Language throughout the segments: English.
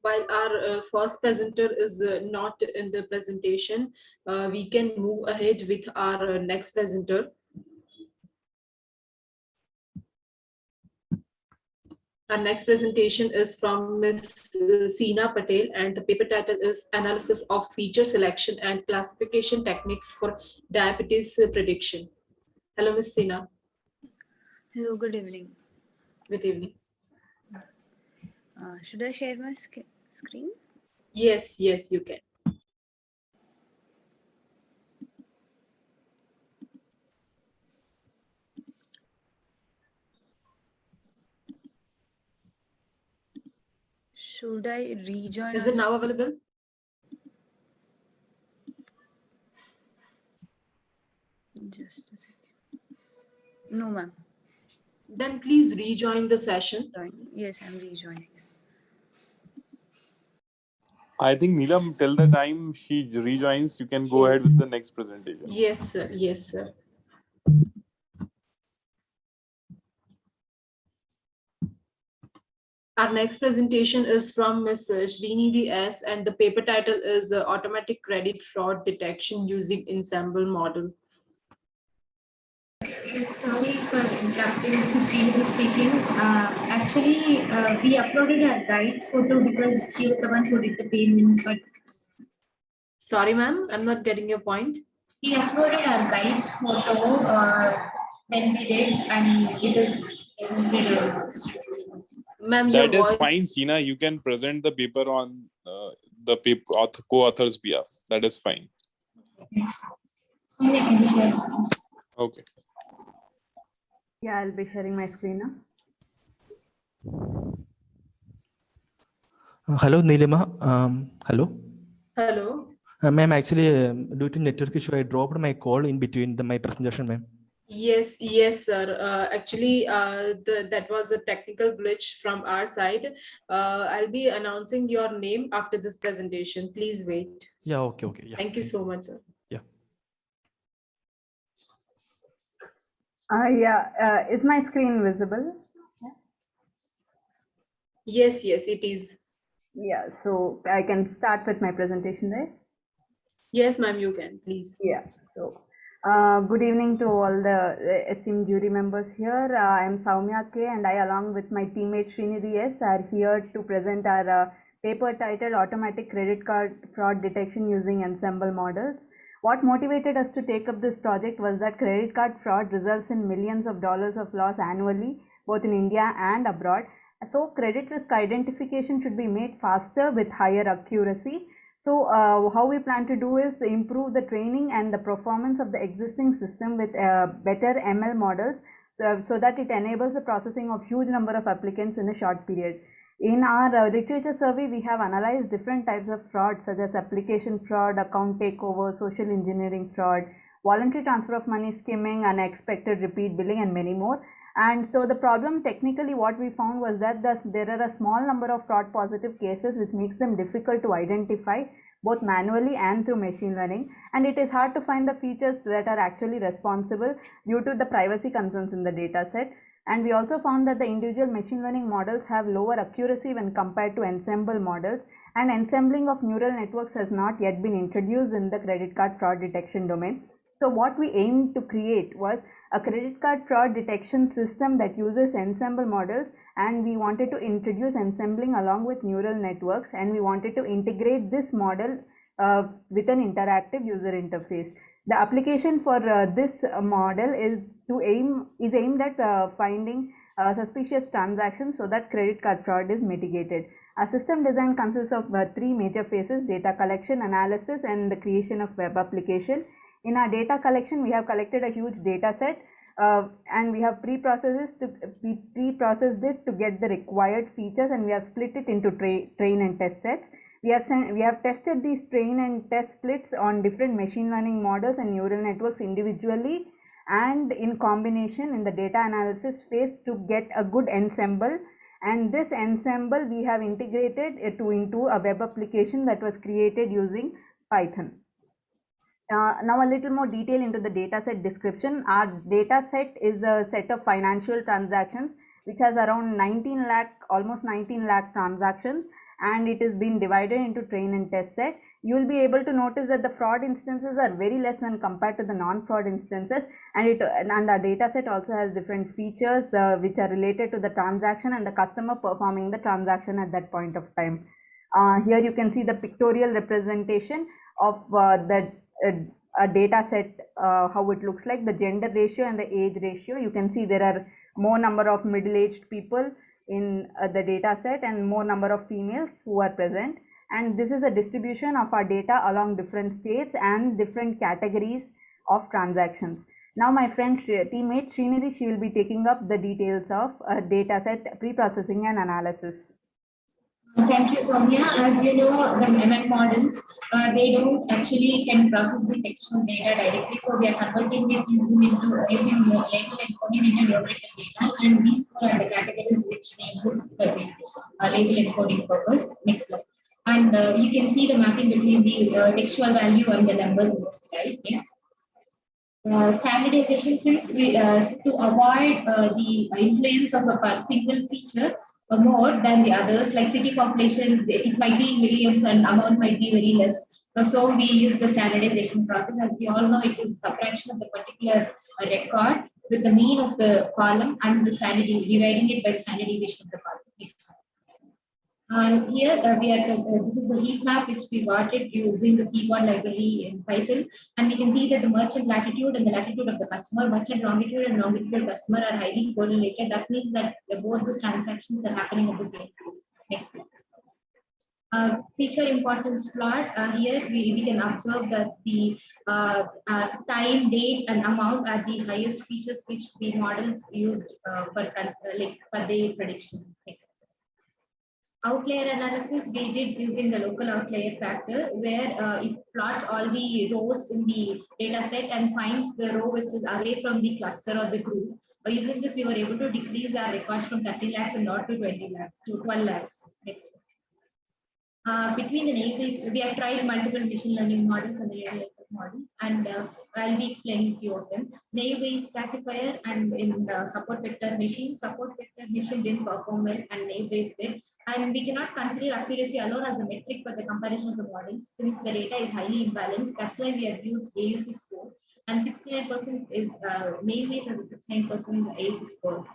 While our first presenter is not in the presentation, we can move ahead with our next presenter. Our next presentation is from Ms. Seena Patel, and the paper title is Analysis of Feature Selection and Classification Techniques for Diabetes Prediction. Hello, Ms. Seena. Hello, good evening. Good evening. Should I share my screen? Yes, you can. Should I rejoin? Is it now available? Just a second. No, ma'am. Then please rejoin the session. Yes, I'm rejoining. I think Neelam, till the time she rejoins, you can go ahead with the next presentation. Yes, sir. Yes, sir. Our next presentation is from Ms. Srinidhi S. and the paper title is Automatic Credit Fraud Detection Using Ensemble Model. Sorry for interrupting. This is Srinidhi speaking. Actually, we uploaded our guide's photo because she was the one who did the payment. But sorry, ma'am, I'm not getting your point. We uploaded our guide's photo when we did, and it is presented as. Ma'am, that is fine, Seena. You can present the paper on the co-author's behalf. That is fine. So can you share the screen? Okay. Yeah, I'll be sharing my screen now. Hello, Nilima. Hello. Hello. Ma'am, actually, due to network issue, I dropped my call in between my presentation, ma'am. Yes, sir. Actually, that was a technical glitch from our side. I'll be announcing your name after this presentation. Please wait. Yeah, okay. Yeah. Thank you so much, sir. Yeah. Is my screen visible? Yes, it is. Yeah, so I can start with my presentation, right? Yes, ma'am, you can, please. Yeah, so good evening to all the esteemed jury members here. I am Soumya K, and I, along with my teammate Srinidhi S, are here to present our paper titled Automatic Credit Card Fraud Detection Using Ensemble Models. What motivated us to take up this project was that credit card fraud results in millions of dollars of loss annually, both in India and abroad. So credit risk identification should be made faster with higher accuracy. So how we plan to do is improve the training and the performance of the existing system with better ML models, so that it enables the processing of huge number of applicants in a short period. In our literature survey, we have analyzed different types of fraud, such as application fraud, account takeover, social engineering fraud, voluntary transfer of money skimming, unexpected repeat billing, and many more. And so the problem technically what we found was that there are a small number of fraud positive cases, which makes them difficult to identify both manually and through machine learning, and it is hard to find the features that are actually responsible due to the privacy concerns in the data set. And we also found that the individual machine learning models have lower accuracy when compared to ensemble models, and ensembling of neural networks has not yet been introduced in the credit card fraud detection domain. So what we aimed to create was a credit card fraud detection system that uses ensemble models, and we wanted to introduce ensembling along with neural networks, and we wanted to integrate this model with an interactive user interface. The application for this model is aimed at finding suspicious transactions so that credit card fraud is mitigated. Our system design consists of three major phases: data collection, analysis, and the creation of web application. In our data collection, we have collected a huge data set, and we have pre-processed it to get the required features, and we have split it into train and test sets. We have tested these train and test splits on different machine learning models and neural networks individually and in combination in the data analysis phase to get a good ensemble. And this ensemble we have integrated into a web application that was created using Python. Now a little more detail into the dataset description. Our dataset is a set of financial transactions which has around 19 lakh, almost 19 lakh transactions, and it is being divided into train and test set, you will be able to notice that the fraud instances are very less when compared to the non-fraud instances, and our data set also has different features which are related to the transaction and the customer performing the transaction at that point of time. Here you can see the pictorial representation of the data set, how it looks like, the gender ratio and the age ratio. You can see there are more number of middle-aged people in the data set and more number of females who are present. And this is a distribution of our data along different states and different categories of transactions. Now my friend teammate Srinidhi, she will be taking up the details of data set pre-processing and analysis. Thank you, Soumya. As you know, the ML models, they don't actually can process the textual data directly. So we are converting it using label encoding into numerical data, and these four are the categories which we use for the label encoding purpose. Next slide. And you can see the mapping between the textual value and the numbers in the slide. Yes. Standardization, since we to avoid the influence of a single feature more than the others, like city population, it might be millions and amount might be very less. So we use the standardization process. As we all know, it is subtraction of the particular record with the mean of the column and the standard, dividing it by the standard deviation of the column. Next slide. Here we are this is the heat map which we got it using the Sequan library in Python, and we can see that the merchant latitude and the latitude of the customer, merchant longitude and longitude of customer are highly correlated. That means that both the transactions are happening at the same time. Next slide. Feature importance plot. Here we can observe that the time, date, and amount are the highest features which the models used for the prediction. Next. Outlier analysis we did using the local outlier factor, where it plots all the rows in the data set and finds the row which is away from the cluster or the group. Using this, we were able to decrease our records from 30 lakhs and not to 20 lakhs to 12 lakhs. Between the naive, we have tried multiple machine learning models and the neural network models, and I'll be explaining a few of them. Naive classifier and in the support vector machine didn't perform well, and naive did. And we cannot consider accuracy alone as the metric for the comparison of the models, since the data is highly imbalanced. That's why we have used AUC score, and 69% is naive and 69% AUC score.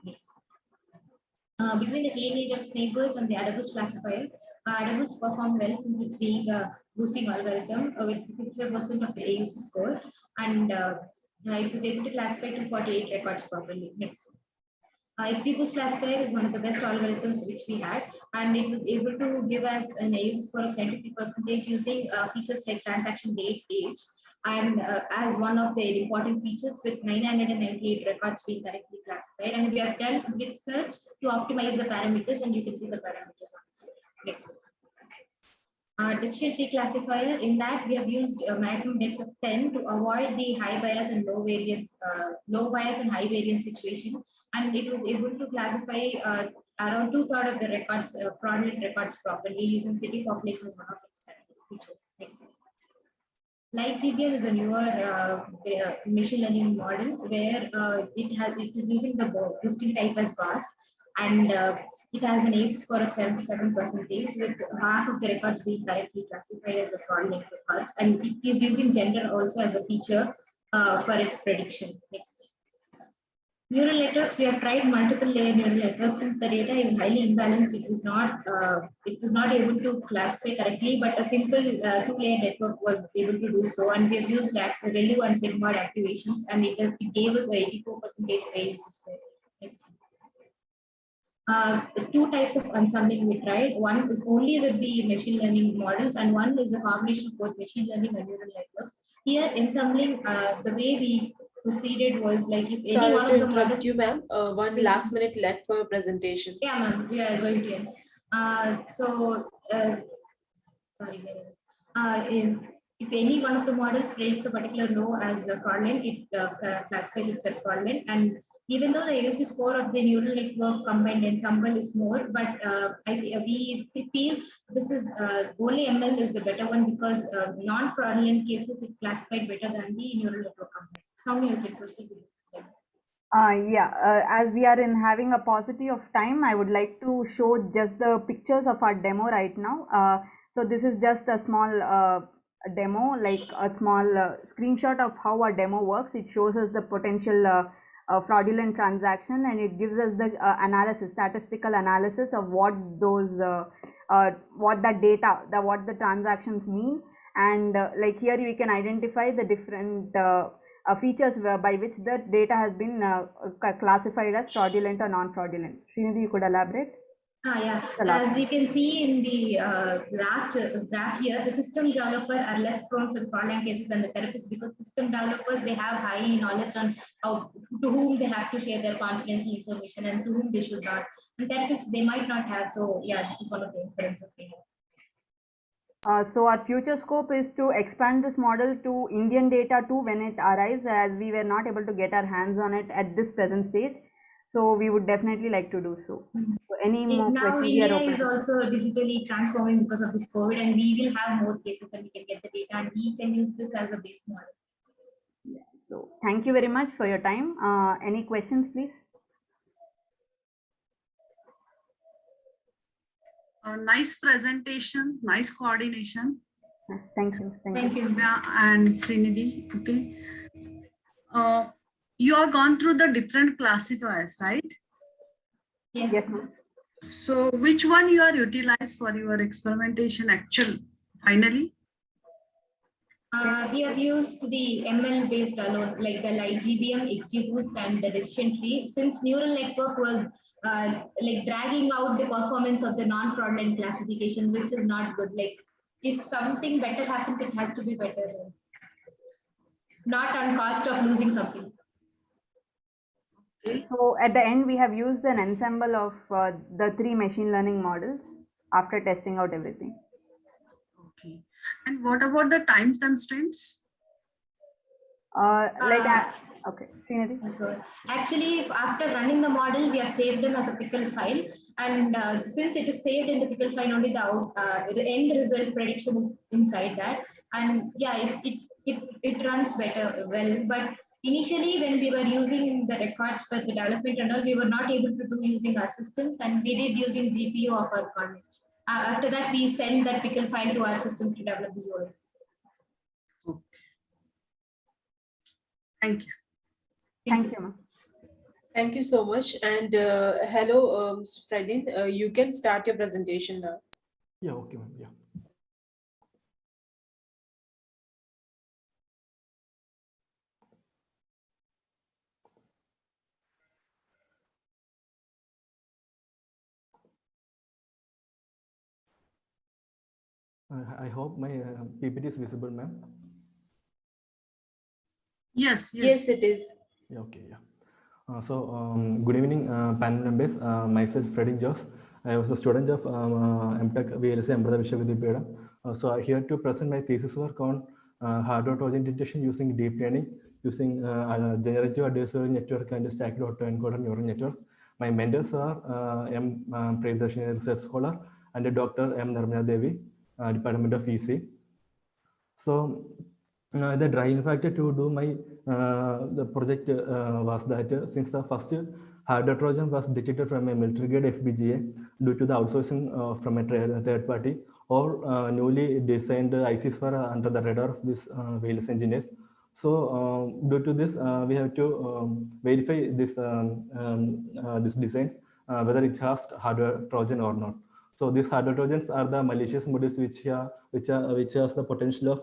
Between the k-nearest neighbors and the Adabus classifier, Adabus performed well since it's being a boosting algorithm with 55% of the AUC score, and it was able to classify 248 records properly. Next. XGBoost classifier is one of the best algorithms which we had, and it was able to give us an AUC score of 73% using features like transaction date, age, and as one of the important features with 998 records being correctly classified. And we have done git search to optimize the parameters, and you can see the parameters on the screen. Next. Decision tree classifier, in that we have used a maximum depth of 10 to avoid the high bias and low variance, low bias and high variance situation, and it was able to classify around 2/3 of the records, fraudulent records properly using city population as one of its features. Next. LightGBM is a newer machine learning model where it is using the boosting type as VAS, and it has an AUC score of 77%, with half of the records being correctly classified as the fraudulent records, and it is using gender also as a feature for its prediction. Next. Neural networks, we have tried multiple layer neural networks. Since the data is highly imbalanced, it was not able to classify correctly, but a simple 2-layer network was able to do so, and we have used ReLU and sigmoid activations, and it gave us 84% AUC score. Next. Two types of ensembling we tried. One is only with the machine learning models, and one is a combination of both machine learning and neural networks. Here, ensembling, the way we proceeded was like if any Sorry one to of the interrupt models. you, ma'am. One Please. last minute left for your presentation. Yeah, ma'am, we are going to end. Sorry, if any one of the models predicts a particular row as fraudulent, it classifies it as fraudulent. And even though the AUC score of the neural network combined ensemble is more, but we feel this is only ML is the better one, because non-fraudulent cases it classified better than the neural network combined. Soumya, you can proceed with it. As we are in having a paucity of time, I would like to show just the pictures of our demo right now. So this is just a small demo, like a small screenshot of how our demo works. It shows us the potential fraudulent transaction, and it gives us the analysis, statistical analysis of what those, what the data, what the transactions mean. And like here you can identify the different features by which the data has been classified as fraudulent or non-fraudulent. Srinidhi, you could elaborate? Yeah. The last As you can see in the last graph here, the system developer are less prone to fraudulent cases than the therapists, because system developers, they have high knowledge on how, to whom they have to share their confidential information and to whom they should not. And therapists, they might not have. So yeah, this is one of the inferences we have. So our future scope is to expand this model to Indian data too when it arrives, as we were not able to get our hands on it at this present stage. So we would definitely like to do so. So any more Now questions? We are India open. is also digitally transforming because of this COVID, and we will have more cases and we can get the data and we can use this as a base model. So thank you very much for your time. Any questions, please? Nice presentation, nice coordination. Thank you. Thank you. Ramya and Srinidhi. Okay. You are gone through the different classifiers, right? Yes. Yes, ma'am. So which one you are utilized for your experimentation finally? We have used the ML based alone, like the GBM, XGBoost, and the decision tree. Since neural network was like dragging out the performance of the non-fraudulent classification, which is not good. Like if something better happens, it has to be better, not on cost of losing something. So at the end, we have used an ensemble of the 3 machine learning models after testing out everything. Okay. And what about the time constraints? Okay, Srinidhi? Actually, after running the model, we have saved them as a pickle file. And since it is saved in the pickle file, only the end result prediction is inside that. And yeah, it runs better well. But initially, when we were using the records for the development and all, we were not able to do using our systems, and we did using GPU of our college. After that, we send that pickle file to our systems to develop the UI. Okay. Thank you. Thank you, ma'am. Thank you so much. And hello, Mr. Fredin, you can start your presentation now. Yeah, okay, ma'am. Yeah. I hope my PPT is visible, ma'am. Yes, Yes, it is. Yeah, okay, yeah. Good evening, panel members. Myself, Fredin Jose. I was a student of MTech VLSI Amrita Vishwavidyapitham. So I'm here to present my thesis work on hardware Trojan detection using deep learning, using generative adversarial network and stacked autoencoder neural networks. My mentors are M. Priyadarshini, research scholar, and Dr. M. Nirmala Devi, Department of EC. So the driving factor to do my the project was that since the first hardware Trojan was detected from a military grade FPGA due to the outsourcing from a third party, or newly designed ICs were under the radar of these VLS engineers. So due to this, we have to verify this these designs whether it has hardware Trojan or not. So these hardware Trojans are the malicious modules which has the potential of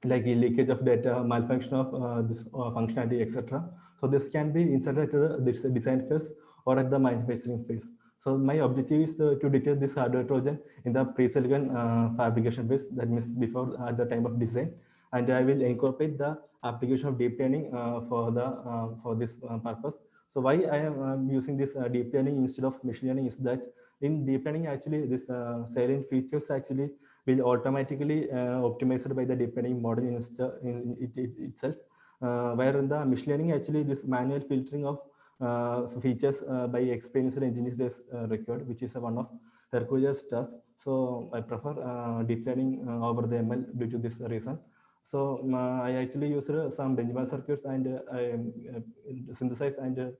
like leakage of data, malfunction of this functionality, etc. So this can be inserted at the design phase or at the manufacturing phase. So my objective is to detect this hardware Trojan in the pre-silicon fabrication phase, that means before at the time of design, and I will incorporate the application of deep learning for this purpose. So why I am using this deep learning instead of machine learning is that in deep learning, actually this salient features actually will automatically optimized by the deep learning model itself, where in the machine learning, actually this manual filtering of features by experienced engineers is required, which is one of Hercules tasks. So I prefer deep learning over the ML due to this reason. So I actually used some benchmark circuits and I synthesize and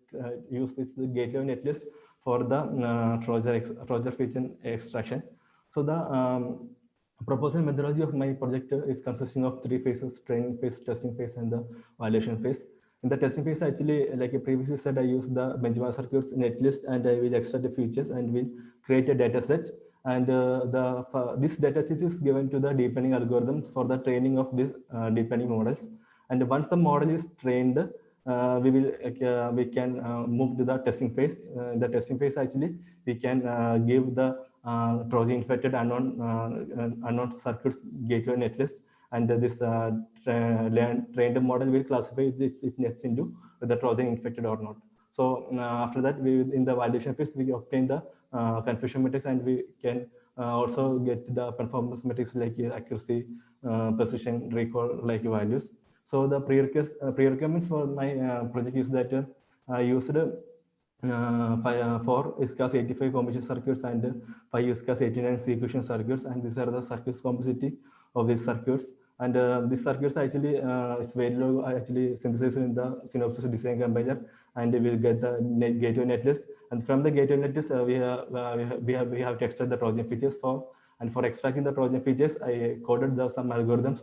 use this gateway netlist for the Trojan feature extraction. So the proposed methodology of my project is consisting of 3 phases: training phase, testing phase, and the validation phase. In the testing phase, actually, like I previously said, I use the benchmark circuits netlist and I will extract the features and will create a data set. And this data set is given to the deep learning algorithms for the training of these deep learning models. And once the model is trained, we can move to the testing phase. The testing phase, actually, we can give the Trojan infected unknown circuits gateway netlist, and this trained model will classify this nets into whether Trojan infected or not. So after that, in the validation phase, we obtain the confusion metrics, and we can also get the performance metrics like accuracy, precision, recall like values. So the prerequisites for my project is that I used 4 ISCAS 85 combination circuits and 5 ISCAS 89 sequential circuits, and these are the circuits complexity of these circuits. And these circuits actually is very low, actually synthesized in the Synopsys design compiler, and we will get the gateway netlist. And from the gateway netlist, we have to extract the Trojan features for. And for extracting the Trojan features, I coded some algorithms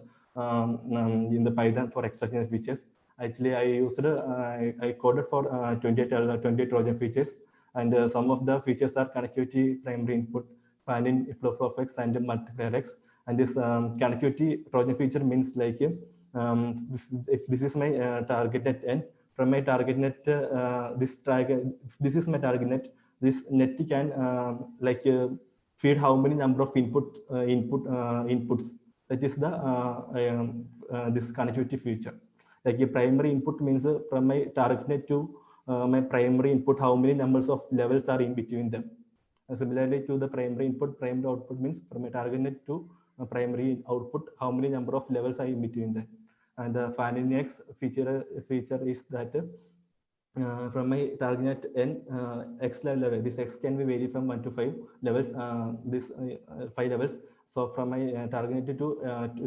in the Python for extracting the features. Actually, I used I coded for 28 Trojan features, and some of the features are connectivity, primary input, fan-in, flip-flop-x, and multiplier-x. And this connectivity Trojan feature means like if this is my target net n, from my target net, this is my target net. This net can feed how many number of inputs. That is the this connectivity feature. Like a primary input means from my target net to my primary input, how many numbers of levels are in between them. Similarly to the primary input, primary output means from a target net to primary output, how many number of levels are in between them. And the fan-in X feature is that from my target net n x level, this x can be varied from 1 to 5 levels. This 5 levels. So from my target net to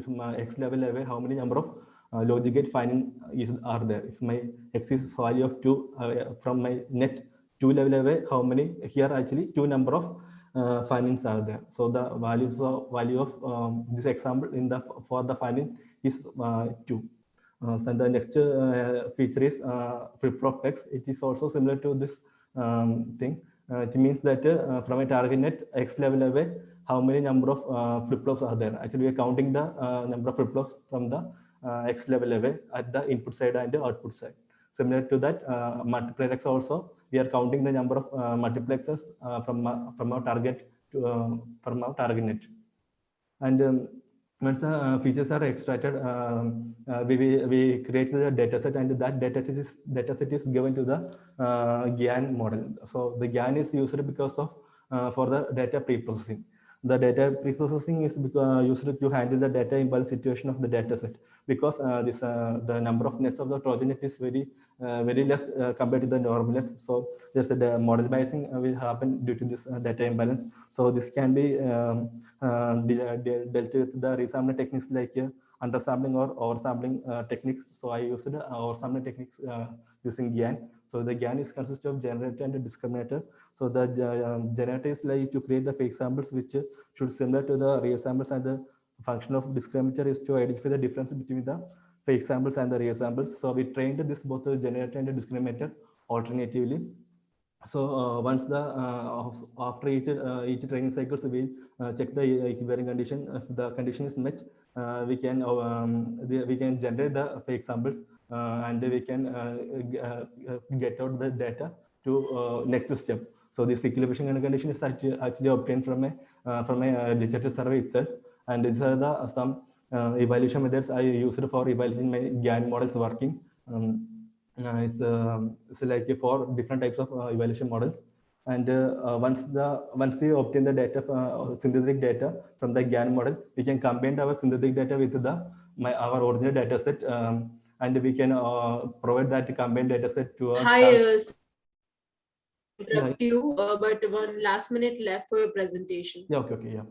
my x level away, how many number of logic gate fan-in are there? If my x is value of 2 from my net 2 level away, how many here actually 2 number of fan-ins are there. So the value of this example for the fan-in is 2. So the next feature is flip-flop-x. It is also similar to this thing. It means that from a target net x level away, how many number of flip-flops are there? Actually, we are counting the number of flip-flops from the x level away at the input side and the output side. Similar to that, multiplier-x also, we are counting the number of multiplexes from our target to from our target net. And once the features are extracted, we create the dataset, and that dataset is given to the GAN model. So the GAN is used because of for the data pre-processing. The data pre-processing is used to handle the data imbalance situation of the dataset, because the number of nets of the Trojan net is very less compared to the normal nets. So just the model biasing will happen due to this data imbalance. So this can be dealt with the resampling techniques like undersampling or oversampling techniques. So I used oversampling techniques using GAN. So the GAN is consists of generator and a discriminator. So the generator is like to create the fake samples which should similar to the real samples, and the function of discriminator is to identify the difference between the fake samples and the real samples. So we trained this both the generator and the discriminator alternatively. So once the after each training cycles, we check the equivalent condition. If the condition is met, we can generate the fake samples, and we can get out the data to next step. So this equilibration condition is actually obtained from a literature survey itself, and these are the some evaluation methods I used for evaluating my GAN models working. It's like 4 different types of evaluation models, and once we obtain the data synthetic data from the GAN model, we can combine our synthetic data with our original data set, and we can provide that combined data set to us. Hi, interrupt you, but one last minute left for your presentation. Yeah, okay, yeah.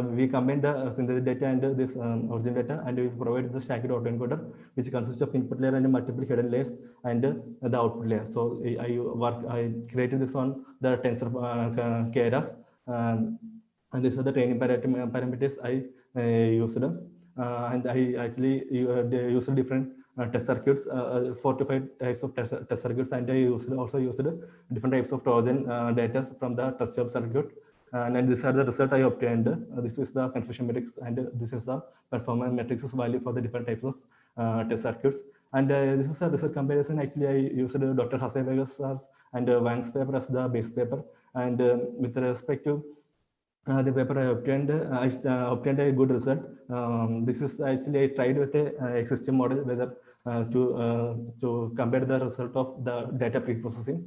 We combine the synthetic data and this origin data, and we provide the stacked autoencoder, which consists of input layer and multiple hidden layers and the output layer. So I created this on the tensor keras, and these are the training parameters I used. And I actually used different test circuits, 4 to 5 types of test circuits, and I also used different types of Trojan data from the test job circuit. And then these are the result I obtained. This is the confusion matrix, and this is the performance matrix value for the different types of test circuits. And this is a result comparison. Actually, I used Dr. Hasevegas and Wang's paper as the base paper. And with respect to the paper I obtained, obtained a good result. This is actually I tried with a existing model whether to compare the result of the data pre-processing.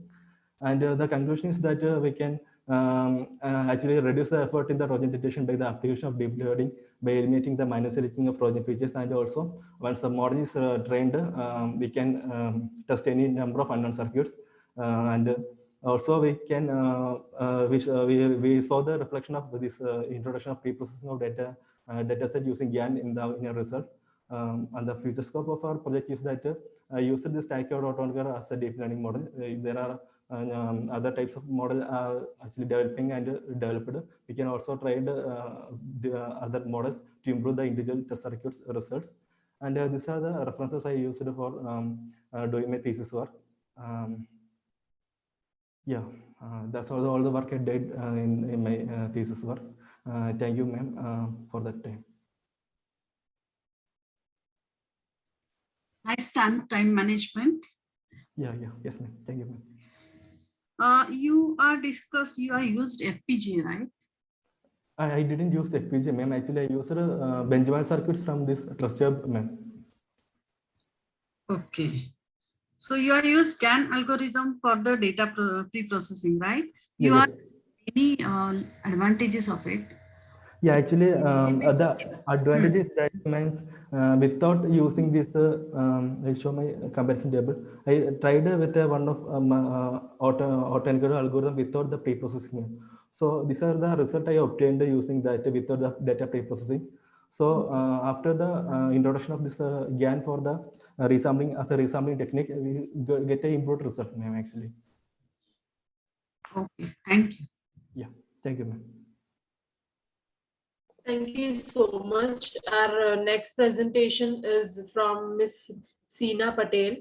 And the conclusion is that we can actually reduce the effort in the Trojan detection by the application of deep learning by eliminating the minor selecting of Trojan features. And also, once the model is trained, we can test any number of unknown circuits. And also, we can we saw the reflection of this introduction of pre-processing of data set using GAN in our result. And the future scope of our project is that I used this stacked autoencoder as a deep learning model. There are other types of model are actually developing and developed. We can also try the other models to improve the individual test circuits results. And these are the references I used for doing my thesis work. Yeah, that's all the work I did in my thesis work. Thank you, ma'am, for that time. Nice time management. Yeah, yes, ma'am. Thank you, ma'am. You are used FPGA, right? I didn't use the FPGA, ma'am. Actually, I used Benjamin circuits from this trust job, ma'am. Okay. So you are used GAN algorithm for the data pre-processing, right? You Yes. are any advantages of it? Yeah, actually, the advantage is that means without using this, I'll show my comparison table. I tried with one of autoencoder algorithm without the pre-processing. So these are the result I obtained using that without the data pre-processing. So after the introduction of this GAN for the resampling as a resampling technique, we get a improved result, ma'am, actually. Okay, thank you. Yeah, thank you, ma'am. Thank you so much. Our next presentation is from Ms. Seena Patel.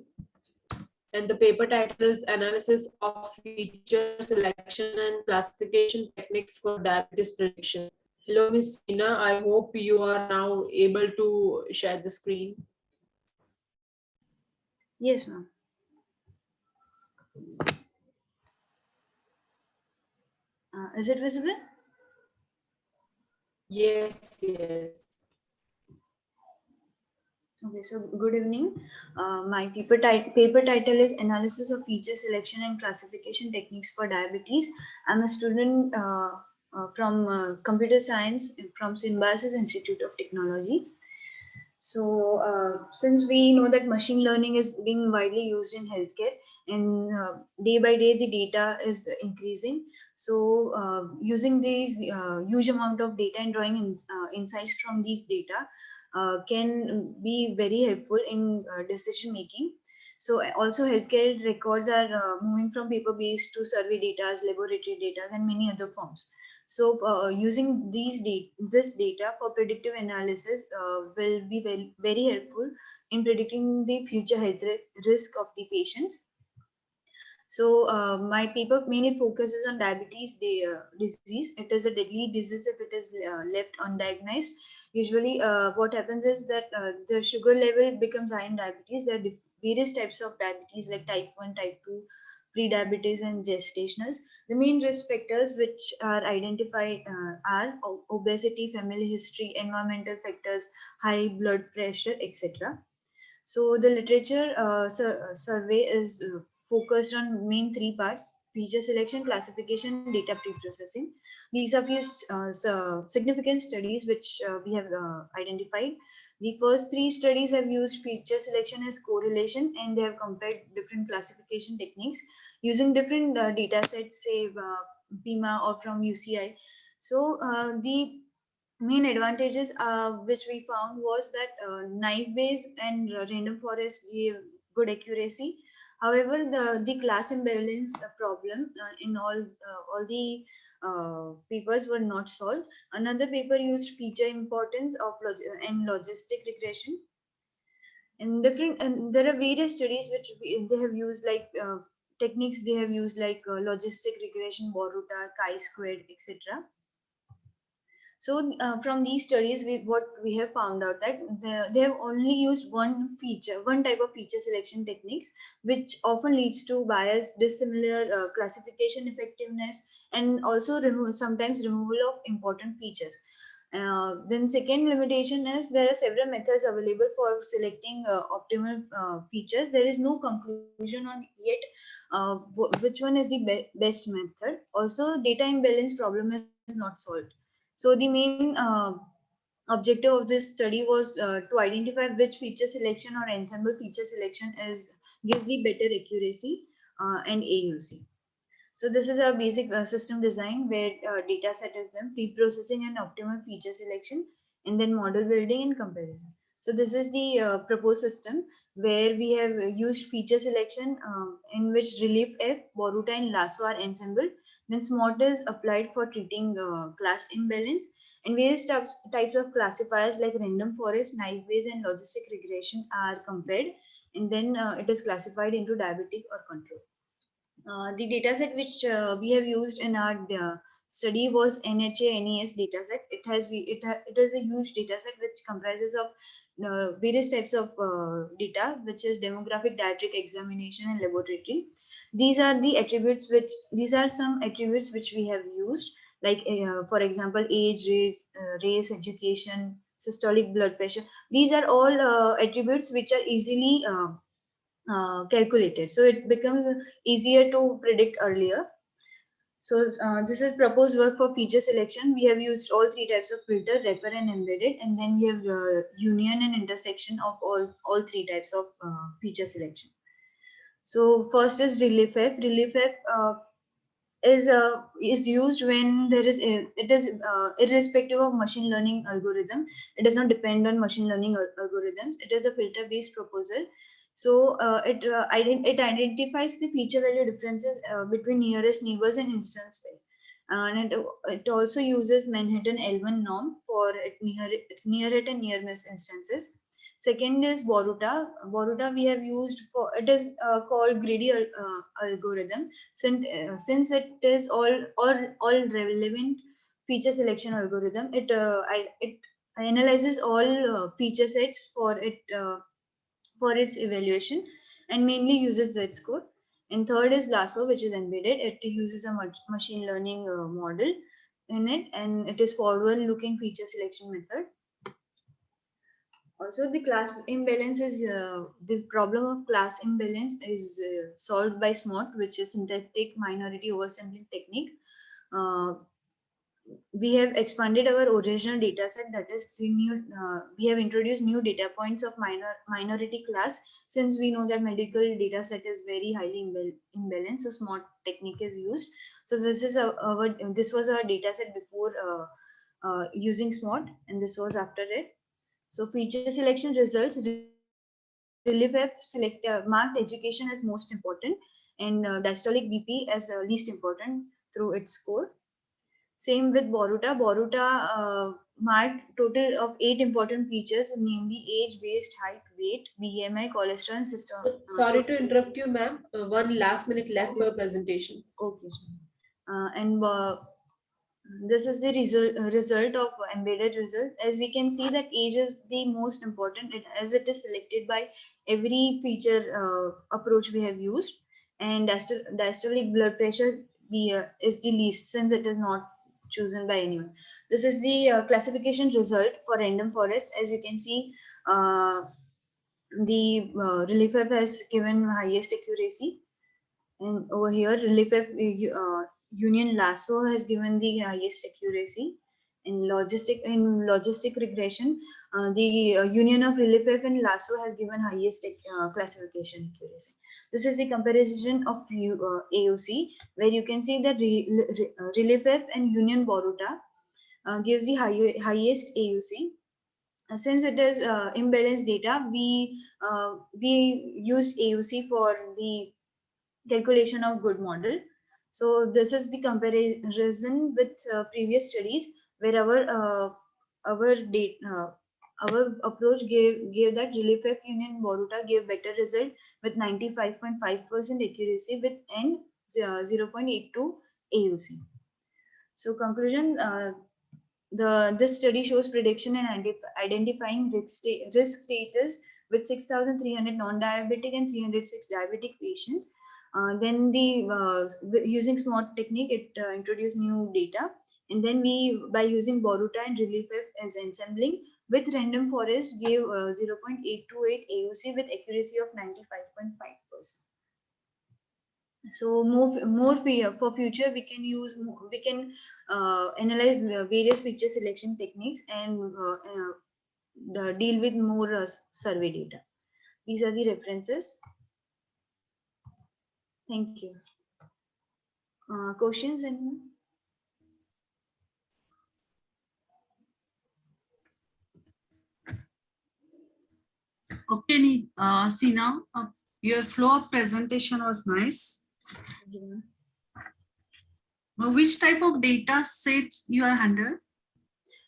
And the paper title is Analysis of Feature Selection and Classification Techniques for Diabetes Prediction. Hello, Ms. Seena. I hope you are now able to share the screen. Yes, ma'am. Is it visible? Yes. Okay, so good evening. My paper title is Analysis of Feature Selection and Classification Techniques for Diabetes. I'm a student from Computer Science from Symbiosis Institute of Technology. So since we know that machine learning is being widely used in healthcare, and day by day the data is increasing. So using these huge amount of data and drawing insights from these data can be very helpful in decision making. So also healthcare records are moving from paper-based to survey data, laboratory data, and many other forms. So using this data for predictive analysis will be very helpful in predicting the future health risk of the patients. So my paper mainly focuses on diabetes disease. It is a deadly disease if it is left undiagnosed. Usually what happens is that the sugar level becomes high in diabetes. There are various types of diabetes like type 1, type 2, pre-diabetes and gestationals. The main risk factors which are identified are obesity, family history, environmental factors, high blood pressure, etc. So the literature survey is focused on main three parts: feature selection, classification, data pre-processing. These are few significant studies which we have identified. The first three studies have used feature selection as correlation, and they have compared different classification techniques using different data sets, say PIMA or from UCI. So the main advantages which we found was that knife base and random forest gave good accuracy. However, the class imbalance problem in all the papers were not solved. Another paper used feature importance of and logistic regression. And different, and there are various studies which they have used, like techniques they have used, like logistic regression, Boruta, chi-squared, etc. So from these studies, what we have found out that they have only used one type of feature selection techniques, which often leads to bias, dissimilar classification effectiveness, and also sometimes removal of important features. Then second limitation is there are several methods available for selecting optimal features. There is no conclusion on yet which one is the best method. Also, data imbalance problem is not solved. So the main objective of this study was to identify which feature selection or ensemble feature selection gives the better accuracy and AUC. So this is our basic system design, where data set is done, pre-processing and optimal feature selection, and then model building and comparison. So this is the proposed system, where we have used feature selection in which Relief F, Boruta and Lasso are ensembled. Then SMART is applied for treating class imbalance, and various types of classifiers like random forest, knife base, and logistic regression are compared, and then it is classified into diabetic or control. The dataset which we have used in our study was NHA-NES dataset. It is a huge dataset which comprises of various types of data, which is demographic, dietetic examination, and laboratory. These are some attributes which we have used, like for example, age, race, education, systolic blood pressure. These are all attributes which are easily calculated, so it becomes easier to predict earlier. So this is proposed work for feature selection. We have used all three types of filter, wrapper and embedded, and then we have union and intersection of all three types of feature selection. So first is Relief F. Relief F is used when it is irrespective of machine learning algorithm. It does not depend on machine learning algorithms. It is a filter based proposal. So it identifies the feature value differences between nearest neighbors and instance pair. And it also uses Manhattan L1 norm for near it and near miss instances. Second is Boruta. Boruta we have used for, it is called greedy algorithm, since it is all relevant feature selection algorithm. It analyzes all feature sets for its evaluation, and mainly uses Z-score. And third is Lasso, which is embedded. It uses a machine learning model in it, and it is forward-looking feature selection method. Also, the class imbalance is the problem of class imbalance is solved by SMART, which is synthetic minority oversampling technique. We have expanded our original data set, that is the new we have introduced new data points of minority class, since we know that medical data set is very highly imbalanced, so SMART technique is used. So this is this was our data set before using SMART, and this was after it. So feature selection results, Relief F marked education as most important, and diastolic BP as least important through its score. Same with Boruta. Boruta marked total of 8 important features, namely age, waist, height, weight, BMI, cholesterol, and system. Sorry to interrupt you, ma'am. One last minute left for presentation. Okay. And this is the result of embedded result. As we can see that age is the most important, as it is selected by every feature approach we have used, and diastolic blood pressure is the least, since it is not chosen by anyone. This is the classification result for random forest. As you can see, the Relief F has given highest accuracy, and over here Relief F Union Lasso has given the highest accuracy. In logistic regression, the union of Relief F and Lasso has given highest classification accuracy. This is the comparison of AOC, where you can see that ReliefF and Union Boruta gives the highest AUC. Since it is imbalanced data, we used AUC for the calculation of good model. So this is the comparison with previous studies where our approach gave that ReliefF Union Boruta gave better result with 95.5% accuracy with N 0.82 AUC. So conclusion, this study shows prediction and identifying risk status with 6,300 non-diabetic and 306 diabetic patients. Then using SMART technique, it introduced new data. And then we, by using Boruta and ReliefF as ensembling with random forest, gave 0.828 AUC with accuracy of 95.5%. So for future, we can analyze various feature selection techniques and deal with more survey data. These are the references. Thank you. Questions? Anyone? Okay, Sina, your flow of presentation was nice. Which type of data sets you are handled?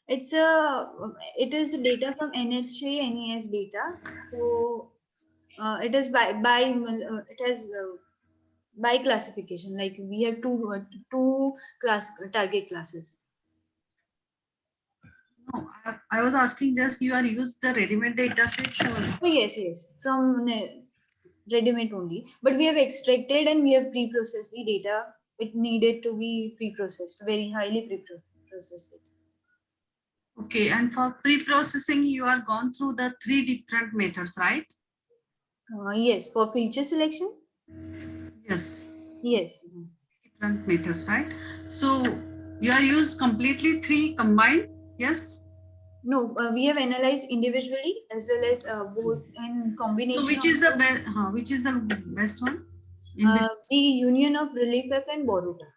It is the data from NHA NES data. So it is by classification. Like we have two target classes. No, I was asking just you are used the ready-made data sets or? Oh yes, from ready-made only. But we have extracted and we have pre-processed the data. It needed to be pre-processed, very highly pre-processed. Okay, and for pre-processing, you are gone through the 3 different methods, right? Yes, for feature selection. Yes. Yes. Different methods, right? So you are used completely 3 combined, yes? No, we have analyzed individually as well as both in combination. So which is the best? Which is the best one? The union of ReliefF and Boruta,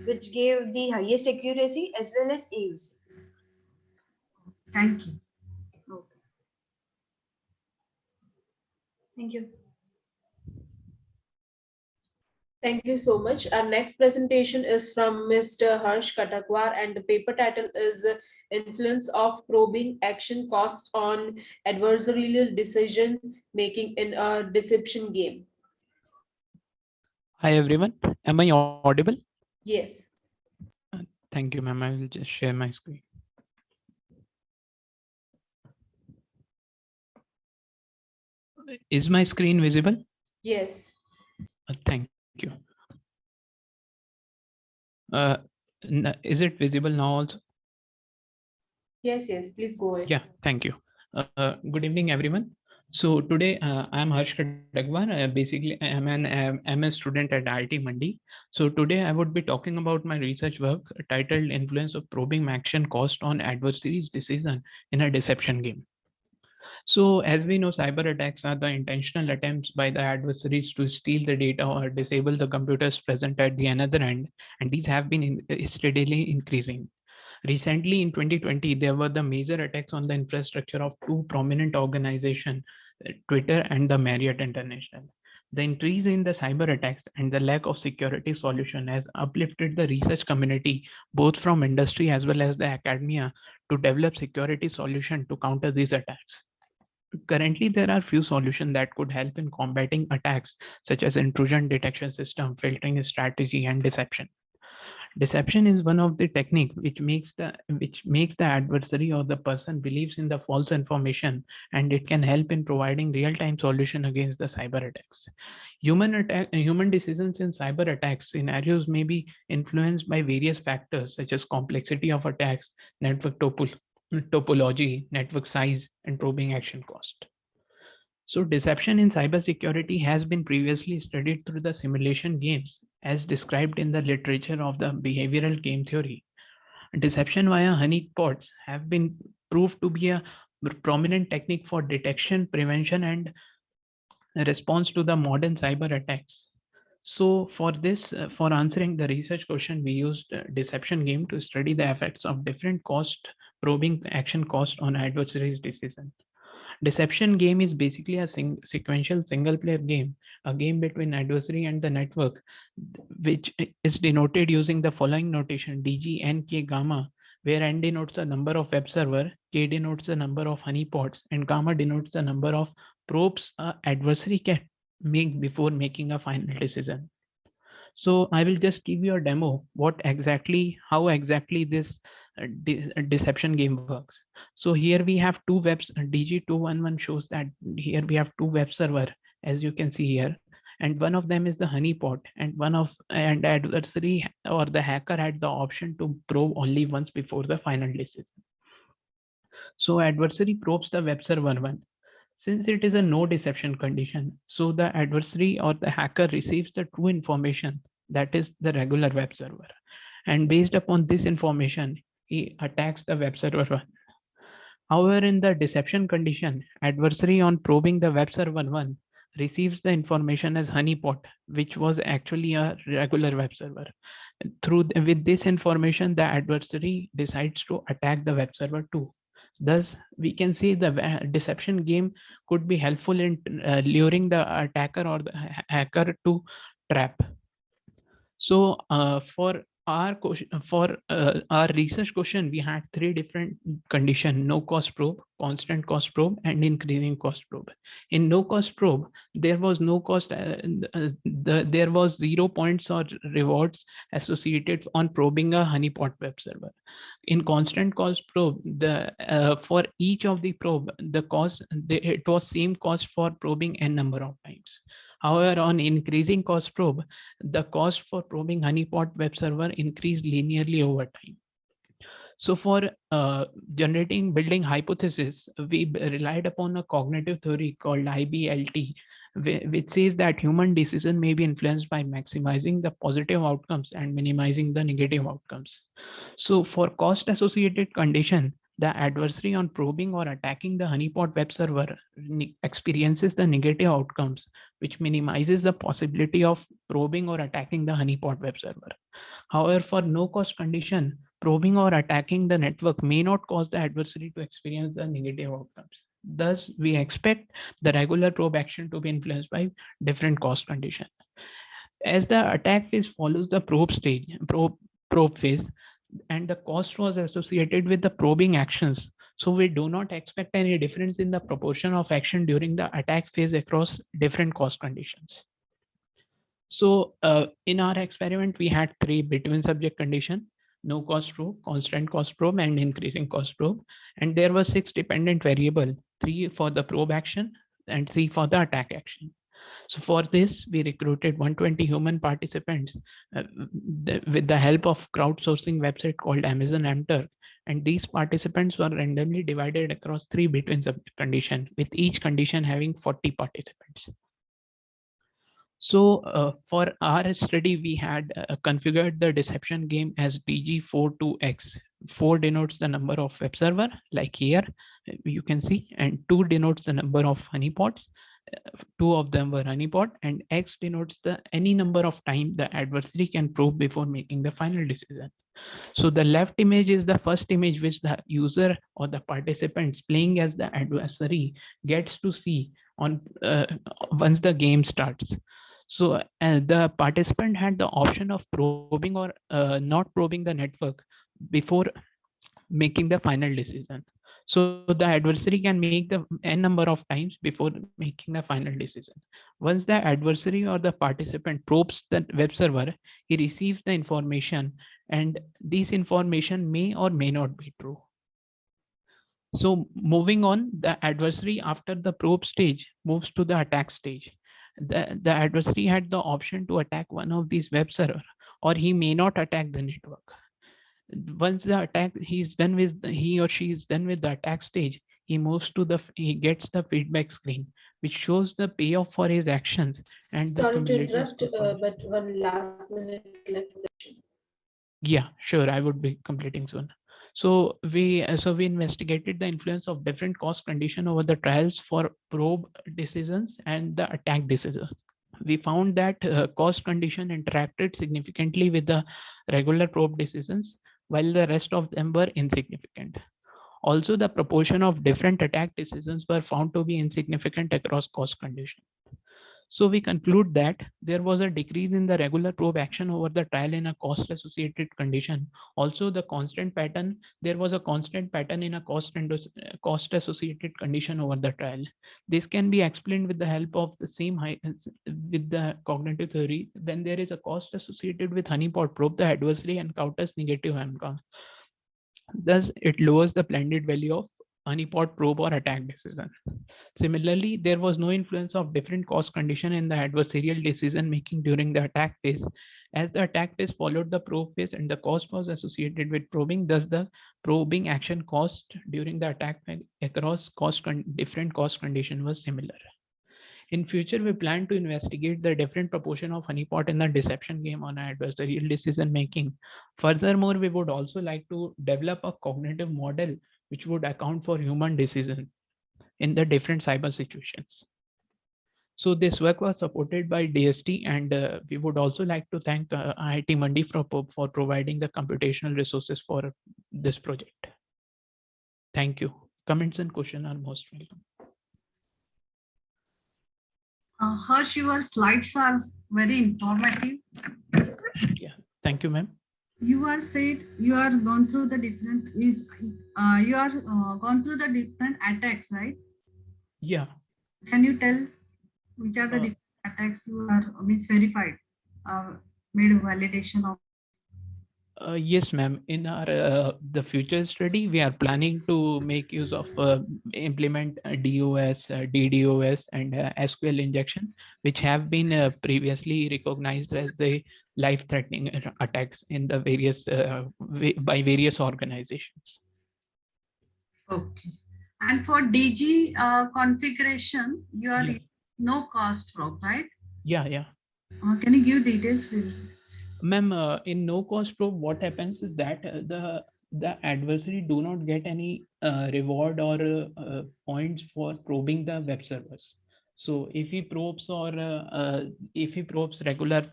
which gave the highest accuracy as well as AUC. Thank you. Okay. Thank you. Thank you so much. Our next presentation is from Mr. Harsh Katakwar, and the paper title is Influence of Probing Action Cost on Adversarial Decision Making in a Deception Game. Hi everyone, am I audible? Yes. Thank you, ma'am. I will just share my screen. Is my screen visible? Yes. Thank you. Is it visible now also? Yes, please go ahead. Yeah, thank you. Good evening, everyone. So today I am Harsh Katakwar. Basically, I am an MS student at IIT Mandi. So today I would be talking about my research work titled Influence of Probing Action Cost on Adversaries' Decision in a Deception Game. So as we know, cyber attacks are the intentional attempts by the adversaries to steal the data or disable the computers present at the another end, and these have been steadily increasing. Recently in 2020, there were the major attacks on the infrastructure of 2 prominent organizations, Twitter and the Marriott International. The increase in the cyber attacks and the lack of security solution has uplifted the research community, both from industry as well as the academia, to develop security solution to counter these attacks. Currently, there are few solutions that could help in combating attacks, such as intrusion detection system, filtering strategy, and deception. Deception is one of the technique which makes the adversary or the person believes in the false information, and it can help in providing real-time solution against the cyber attacks. Human decisions in cyber attack scenarios may be influenced by various factors such as complexity of attacks, network topology, network size, and probing action cost. So deception in cybersecurity has been previously studied through the simulation games as described in the literature of the behavioral game theory. Deception via honeypots have been proved to be a prominent technique for detection, prevention, and response to the modern cyber attacks. So for this, for answering the research question, we used deception game to study the effects of different cost probing action cost on adversaries' decision. Deception game is basically a sequential single player game, a game between adversary and the network, which is denoted using the following notation DG, N, K, gamma, where N denotes the number of web server, K denotes the number of honeypots, and gamma denotes the number of probes adversary can make before making a final decision. So I will just give you a demo how exactly this deception game works. So here we have two webs. DG211 shows that here we have two web server, as you can see here, and one of them is the honeypot, and the adversary or the hacker had the option to probe only once before the final decision. So adversary probes the web server 1. Since it is a no deception condition, so the adversary or the hacker receives the true information, that is the regular web server. And based upon this information, he attacks the web server 1. However, in the deception condition, adversary on probing the web server 1 receives the information as honeypot, which was actually a regular web server. With this information, the adversary decides to attack the web server 2. Thus, we can see the deception game could be helpful in luring the attacker or the hacker to trap. So for our question, our research question, we had 3 different conditions: no cost probe, constant cost probe, and increasing cost probe. In no cost probe, there was no cost, there was 0 points or rewards associated on probing a honeypot web server. In constant cost probe, for each of the probe, the cost, it was same cost for probing n number of times. However, on increasing cost probe, the cost for probing honeypot web server increased linearly over time. So for building hypothesis, we relied upon a cognitive theory called IBLT, which says that human decision may be influenced by maximizing the positive outcomes and minimizing the negative outcomes. So for cost associated condition, the adversary on probing or attacking the honeypot web server experiences the negative outcomes, which minimizes the possibility of probing or attacking the honeypot web server. However, for no cost condition, probing or attacking the network may not cause the adversary to experience the negative outcomes. Thus, we expect the regular probe action to be influenced by different cost condition. As the attack phase follows the probe phase, and the cost was associated with the probing actions, so we do not expect any difference in the proportion of action during the attack phase across different cost conditions. So in our experiment, we had 3 between subject condition: no cost probe, constant cost probe, and increasing cost probe. And there were 6 dependent variable, 3 for the probe action and 3 for the attack action. So for this, we recruited 120 human participants with the help of crowdsourcing website called Amazon AmTurk. And these participants were randomly divided across 3 between subject condition, with each condition having 40 participants. So for our study, we had configured the deception game as DG42X. 4 denotes the number of web server, like here you can see, and 2 denotes the number of honeypots. 2 of them were honeypot, and X denotes the any number of time the adversary can probe before making the final decision. So the left image is the first image which the user or the participants playing as the adversary gets to see on once the game starts. So the participant had the option of probing or not probing the network before making the final decision. So the adversary can make the n number of times before making the final decision. Once the adversary or the participant probes the web server, he receives the information, and this information may or may not be true. So moving on, the adversary after the probe stage moves to the attack stage. The adversary had the option to attack one of these web server, or he may not attack the network. Once the attack he or she is done with the attack stage, he gets the feedback screen, which shows the payoff for his actions. And sorry to interrupt, but one last minute left. Yeah, sure, I would be completing soon. So we investigated the influence of different cost condition over the trials for probe decisions and the attack decisions. We found that cost condition interacted significantly with the regular probe decisions, while the rest of them were insignificant. Also, the proportion of different attack decisions were found to be insignificant across cost condition. So we conclude that there was a decrease in the regular probe action over the trial in a cost associated condition. Also, there was a constant pattern in a cost associated condition over the trial. This can be explained with the help of the with the cognitive theory. When there is a cost associated with honeypot probe, the adversary encounters negative outcomes. Thus, it lowers the blended value of honeypot probe or attack decision. Similarly, there was no influence of different cost condition in the adversarial decision making during the attack phase. As the attack phase followed the probe phase and the cost was associated with probing, thus the probing action cost during the attack phase across different cost condition was similar. In future, we plan to investigate the different proportion of honeypot in the deception game on adversarial decision making. Furthermore, we would also like to develop a cognitive model which would account for human decision in the different cyber situations. So this work was supported by DST, and we would also like to thank IIT Mandi for providing the computational resources for this project. Thank you. Comments and questions are most welcome. Harsh, your slides are very informative. Yeah, thank you, ma'am. You are said you are gone through the different gone through the different attacks, right? Yeah. Can you tell which are the different attacks you are verified, made a validation of? Yes, ma'am. In our the future study, we are planning to make use of implement DOS, DDoS, and SQL injection, which have been previously recognized as the life-threatening attacks in the various by various organizations. Okay. And for DG configuration, you are no cost probe, right? Yeah. Can you give details? Ma'am, in no cost probe, what happens is that the adversary do not get any reward or points for probing the web servers. So if he probes regular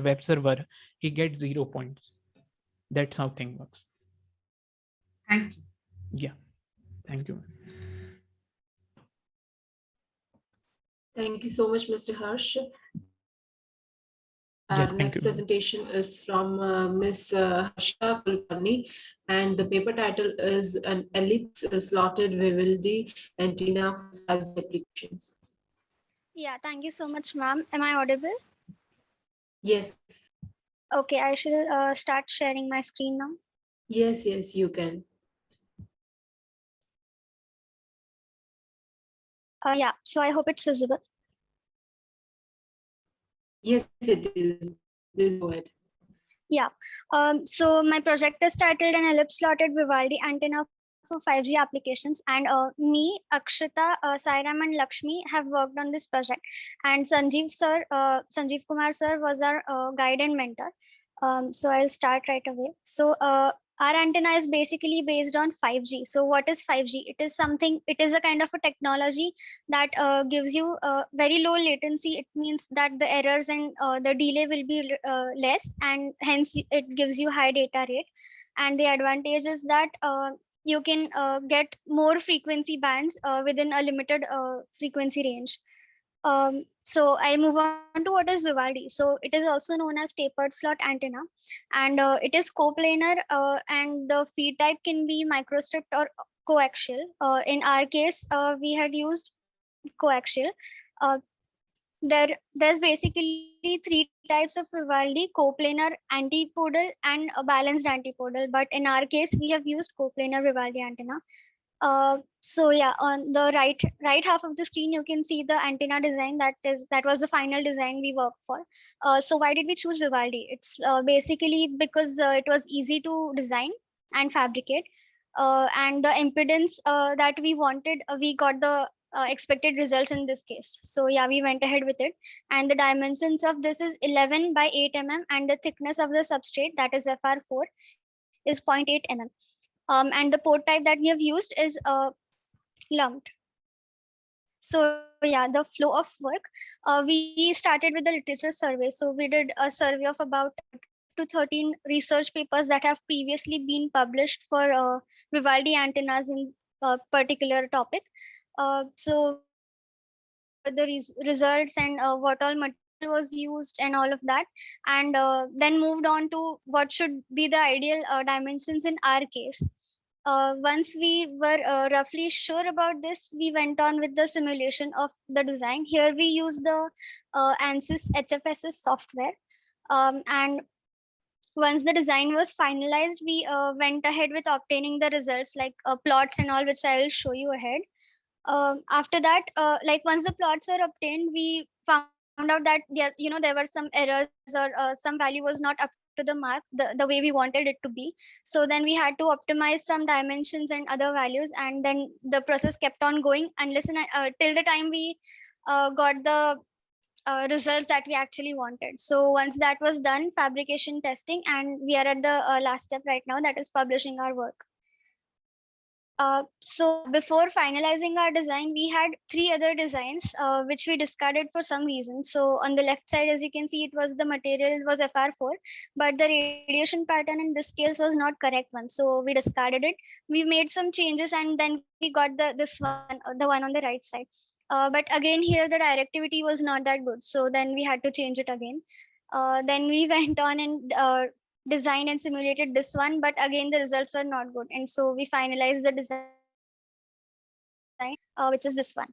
web server, he gets 0 points. That's how thing works. Thank you. Yeah, thank you. Thank you so much, Mr. Harsh. Yeah, Our next presentation is from Ms. Harsha Kulkarni, and the paper title is An Ellipse Slotted Vivaldi Antenna for 5G Applications. Yeah, thank you so much, ma'am. Am I audible? Yes. Okay, I shall start sharing my screen now. Yes, you can. Yeah, so I hope it's visible. Yes, it is. Please go ahead. Yeah, so my project is titled An Ellipse Slotted Vivaldi Antenna for 5G Applications, and me, Akshita, Sairam and Lakshmi have worked on this project, and Sanjeev Kumar sir was our guide and mentor. So I'll start right away. So our antenna is basically based on 5G. So what is 5G? It is a kind of a technology that gives you very low latency. It means that the errors and the delay will be less, and hence it gives you high data rate. And the advantage is that you can get more frequency bands within a limited frequency range. So I move on to what is Vivaldi. So it is also known as tapered slot antenna, and it is coplanar, and the feed type can be microstripped or coaxial. In our case, we had used coaxial. There's basically three types of Vivaldi: coplanar, antipodal, and a balanced antipodal. But in our case, we have used coplanar Vivaldi antenna. So yeah, on the right half of the screen, you can see the antenna design. That was the final design we worked for. So why did we choose Vivaldi? It's basically because it was easy to design and fabricate, and the impedance that we wanted, we got the expected results in this case. So yeah, we went ahead with it. And the dimensions of this is 11 by 8 mm, and the thickness of the substrate, that is FR4, is 0.8 mm. And the port type that we have used is lumped. So yeah, the flow of work. We started with the literature survey. So we did a survey of about 12 to 13 research papers that have previously been published for Vivaldi antennas in a particular topic. So the results and what all material was used and all of that, and then moved on to what should be the ideal dimensions in our case. Once we were roughly sure about this, we went on with the simulation of the design. Here we use the ANSYS HFSS software. And once the design was finalized, we went ahead with obtaining the results like plots and all, which I will show you ahead. After that, like once the plots were obtained, we found out that there were some errors or some value was not up to the mark the way we wanted it to be. So then we had to optimize some dimensions and other values, and then the process kept on going unless till the time we got the results that we actually wanted. So once that was done, fabrication testing, and we are at the last step right now, that is publishing our work. So before finalizing our design, we had 3 other designs which we discarded for some reason. So on the left side, as you can see, it was the material was FR4, but the radiation pattern in this case was not correct one. So we discarded it. We made some changes, and then we got this one, the one on the right side. But again, here the directivity was not that good. So then we had to change it again. Then we went on and designed and simulated this one, but again the results were not good, and so we finalized the design, which is this one.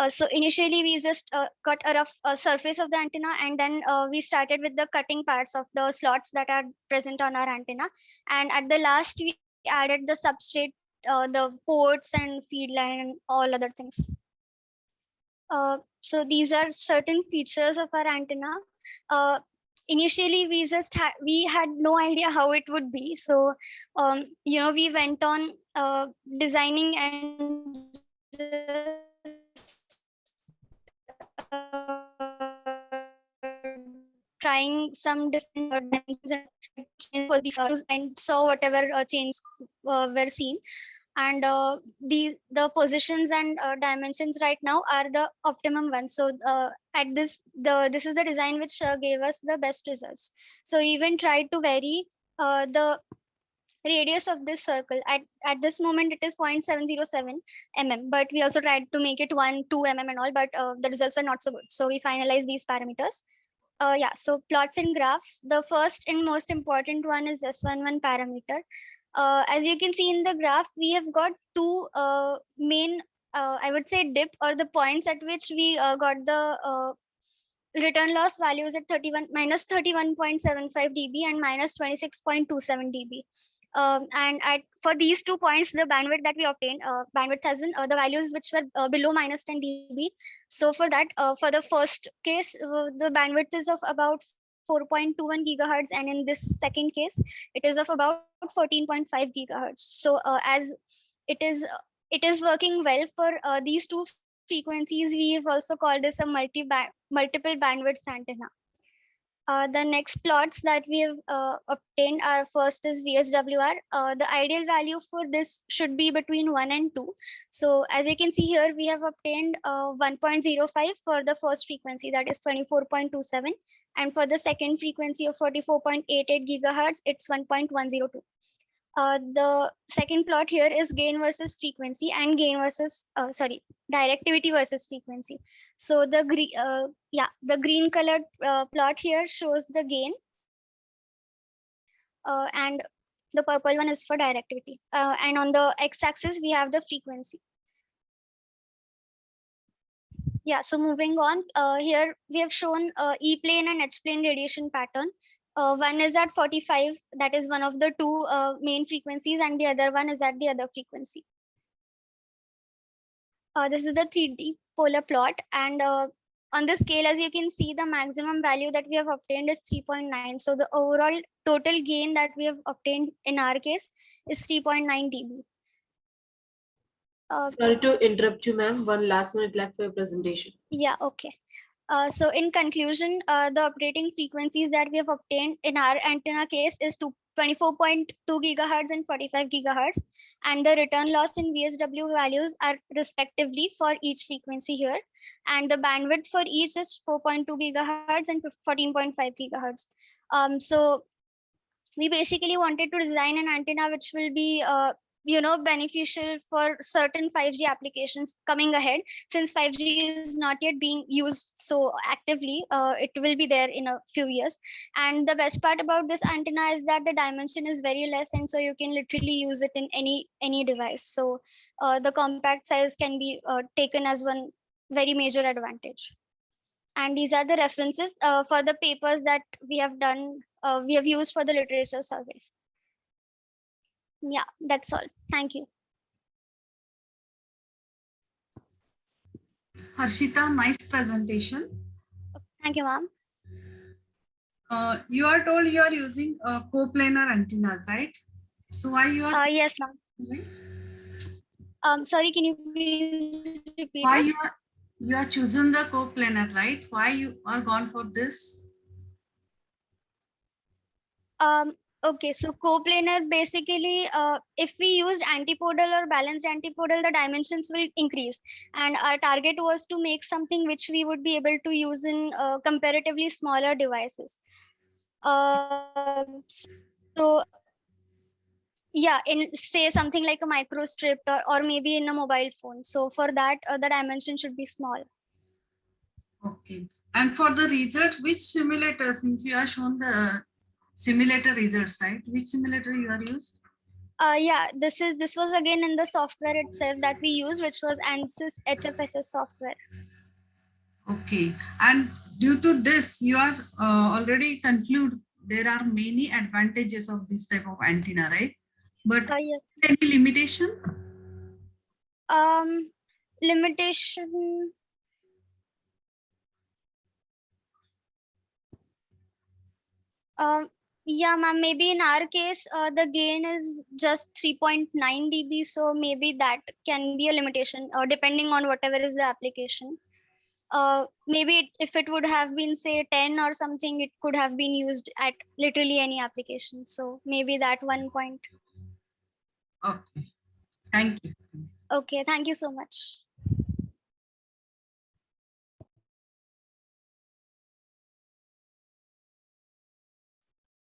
So initially we just cut a rough surface of the antenna, and then we started with the cutting parts of the slots that are present on our antenna, and at the last we added the substrate, the ports and feed line and all other things. So these are certain features of our antenna. Initially we had no idea how it would be, so we went on designing and trying some different dimensions for these and saw whatever changes were seen, and the positions and dimensions right now are the optimum ones. So at this is the design which gave us the best results. So we even tried to vary the radius of this circle. At this moment it is 0.707 mm, but we also tried to make it 2 mm and all, but the results were not so good. So we finalized these parameters. So plots and graphs. The first and most important one is S11 parameter. As you can see in the graph, we have got 2 main, I would say, dip, or the points at which we got the return loss values at minus 31.75 dB and minus 26.27 dB. And for these 2 points, the bandwidth that we obtained, bandwidth as in the values which were below minus 10 dB. So for that, for the first case, the bandwidth is of about 4.21 gigahertz, and in this second case, it is of about 14.5 gigahertz. So as it is working well for these 2 frequencies, we've also called this a multiple bandwidth antenna. The next plots that we have obtained are, first is VSWR. The ideal value for this should be between 1 and 2. So as you can see here, we have obtained 1.05 for the first frequency, that is 24.27. And for the second frequency of 44.88 gigahertz, it's 1.102. The second plot here is gain versus frequency and directivity versus frequency. So the green colored plot here shows the gain, and the purple one is for directivity. And on the x-axis we have the frequency. So moving on, here we have shown E-plane and H-plane radiation pattern. One is at 45, that is one of the 2 main frequencies, and the other one is at the other frequency. This is the 3D polar plot, and on the scale, as you can see, the maximum value that we have obtained is 3.9. So the overall total gain that we have obtained in our case is 3.9 dB. Sorry to interrupt you, ma'am. 1 last minute left for your presentation. Yeah, okay. So in conclusion, the operating frequencies that we have obtained in our antenna case is 24.2 gigahertz and 45 gigahertz, and the return loss in VSW values are respectively for each frequency here, and the bandwidth for each is 4.2 gigahertz and 14.5 gigahertz. So we basically wanted to design an antenna which will be beneficial for certain 5G applications coming ahead, since 5G is not yet being used so actively. It will be there in a few years, and the best part about this antenna is that the dimension is very less, and so you can literally use it in any device. So the compact size can be taken as one very major advantage. And these are the references for the papers that we have done, we have used for the literature surveys. Yeah, that's all. Thank you. Harshita, nice presentation. Thank you, ma'am. You are told you are using coplanar antennas, right? So why you are Yes, ma'am. Sorry, can you please repeat why it? you are choosing the coplanar, right? Why you are gone for this? Okay, so coplanar basically, if we used antipodal or balanced antipodal, the dimensions will increase. And our target was to make something which we would be able to use in comparatively smaller devices. So yeah, in say something like a microstrip, or maybe in a mobile phone. So for that, the dimension should be small. Okay. And for the results, which simulators, means you are shown the simulator results, right? Which simulator you are used? Yeah, this was again in the software itself that we use, which was ANSYS HFSS software. Okay. And due to this, you are already conclude there are many advantages of this type of antenna, right? But Yes. any limitation? Limitation. Yeah, ma'am, maybe in our case, the gain is just 3.9 dB. So maybe that can be a limitation, depending on whatever is the application. Maybe if it would have been say 10 or something, it could have been used at literally any application. So maybe that 1 point. Okay. Thank you. Okay, thank you so much.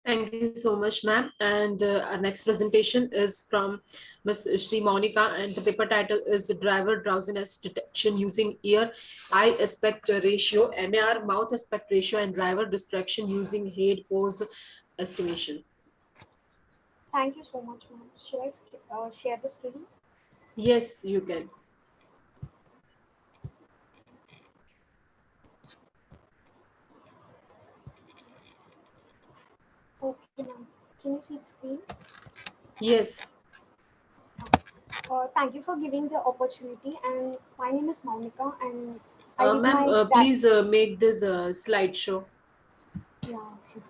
Thank you so much, ma'am. And our next presentation is from Ms. Shri Monica, and the paper title is Driver Drowsiness Detection Using Ear Eye Aspect Ratio, MAR, Mouth Aspect Ratio, and Driver Distraction Using Head Pose Estimation. Thank you so much, ma'am. Should I share the screen? Yes, you can. Okay, ma'am. Can you see the screen? Yes. Thank you for giving the opportunity. And my name is Monica, and Ma'am, please make this a slideshow. Yeah. Okay.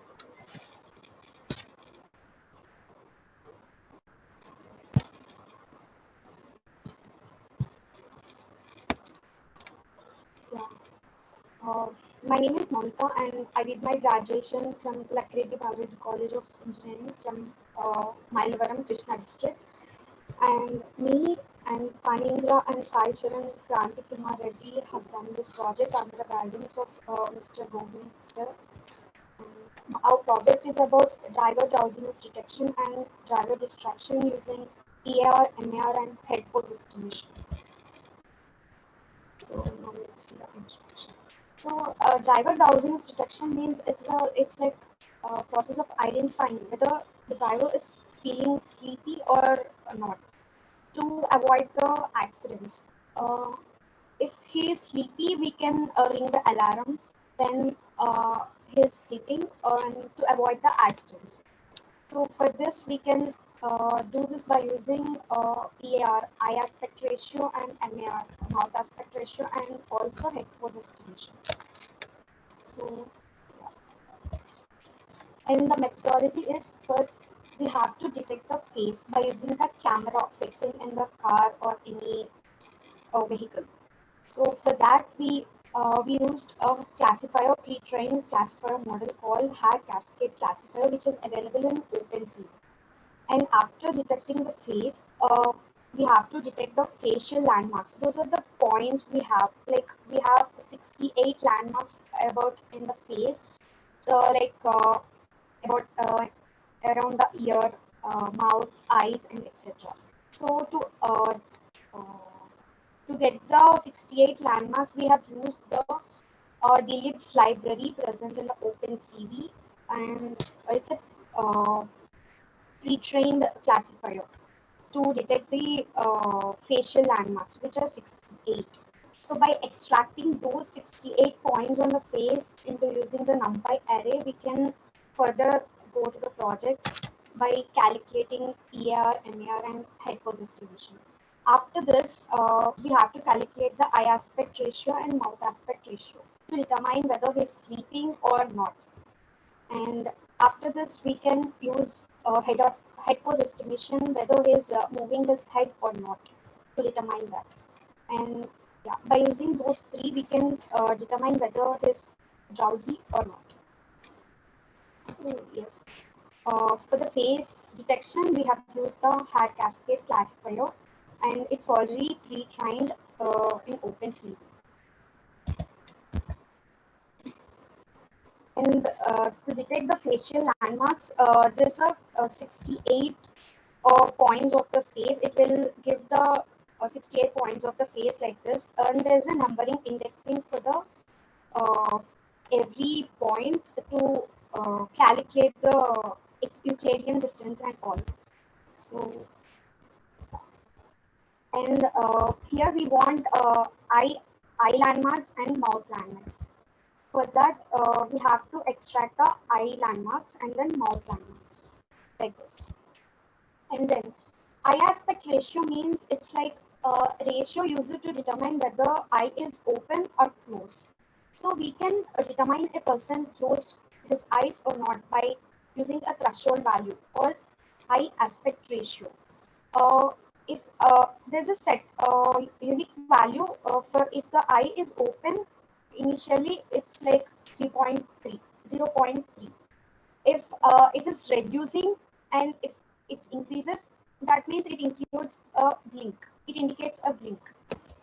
Yeah. My name is Monica, and I did my graduation from Lakreddy Bhavedi College of Engineering from Mayalavaram, Krishna district. And me and Fanindra and Sai Charan Kranti Kumar Reddy have done this project under the guidance of Mr. Govind sir. And our project is about driver drowsiness detection and driver distraction using EAR, MAR, and head pose estimation. So now let's see the introduction. So driver drowsiness detection means it's like a process of identifying whether the driver is feeling sleepy or not, to avoid the accidents. If he is sleepy, we can ring the alarm when he is sleeping and to avoid the accidents. So for this, we can do this by using EAR, eye aspect ratio, and MAR, mouth aspect ratio, and also head pose estimation. So, yeah. And the methodology is, first we have to detect the face by using the camera fixing in the car or any vehicle. So for that, we we used a classifier, pre-trained classifier model called Hair Cascade Classifier, which is available in OpenSea. And after detecting the face, we have to detect the facial landmarks. Those are the points we have. Like we have 68 landmarks about in the face, about around the ear, mouth, eyes, and etc. So to get the 68 landmarks, we have used the DLibs library present in the OpenCV, and it's a pre-trained classifier to detect the facial landmarks, which are 68. So by extracting those 68 points on the face into using the NumPy array, we can further go to the project by calculating EAR, MAR, and head pose estimation. After this, we have to calculate the eye aspect ratio and mouth aspect ratio to determine whether he's sleeping or not. And after this, we can use head pose estimation, whether he's moving his head or not, to determine that. And yeah, by using those three, we can determine whether he's drowsy or not. So yes, for the face detection, we have used the Hair Cascade classifier, and it's already pre-trained in OpenCV. And to detect the facial landmarks, there's a 68 points of the face. It will give the 68 points of the face like this, and there's a numbering indexing for the every point to calculate the Euclidean distance and all. So, and here we want eye landmarks and mouth landmarks. For that, we have to extract the eye landmarks and then mouth landmarks like this. And then eye aspect ratio means it's like a ratio used to determine whether eye is open or closed. So we can determine a person closed his eyes or not by using a threshold value or eye aspect ratio. If there's a set unique value for if the eye is open, initially it's like 3.3, 0.3. If it is reducing and if it increases, that means it includes a blink. It indicates a blink.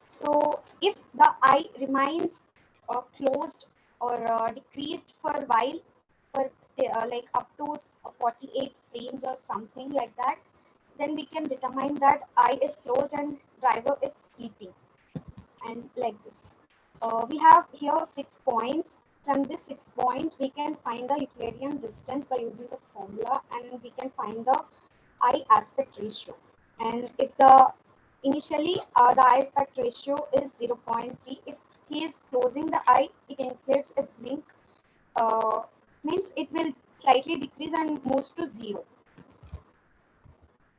So if the eye remains closed or decreased for a while, for like up to 48 frames or something like that, then we can determine that eye is closed and driver is sleeping. And like this. We have here 6 points. From these 6 points, we can find the Euclidean distance by using the formula, and we can find the eye aspect ratio. And if the initially the eye aspect ratio is 0.3, if he is closing the eye, it includes a blink, means it will slightly decrease and moves to 0.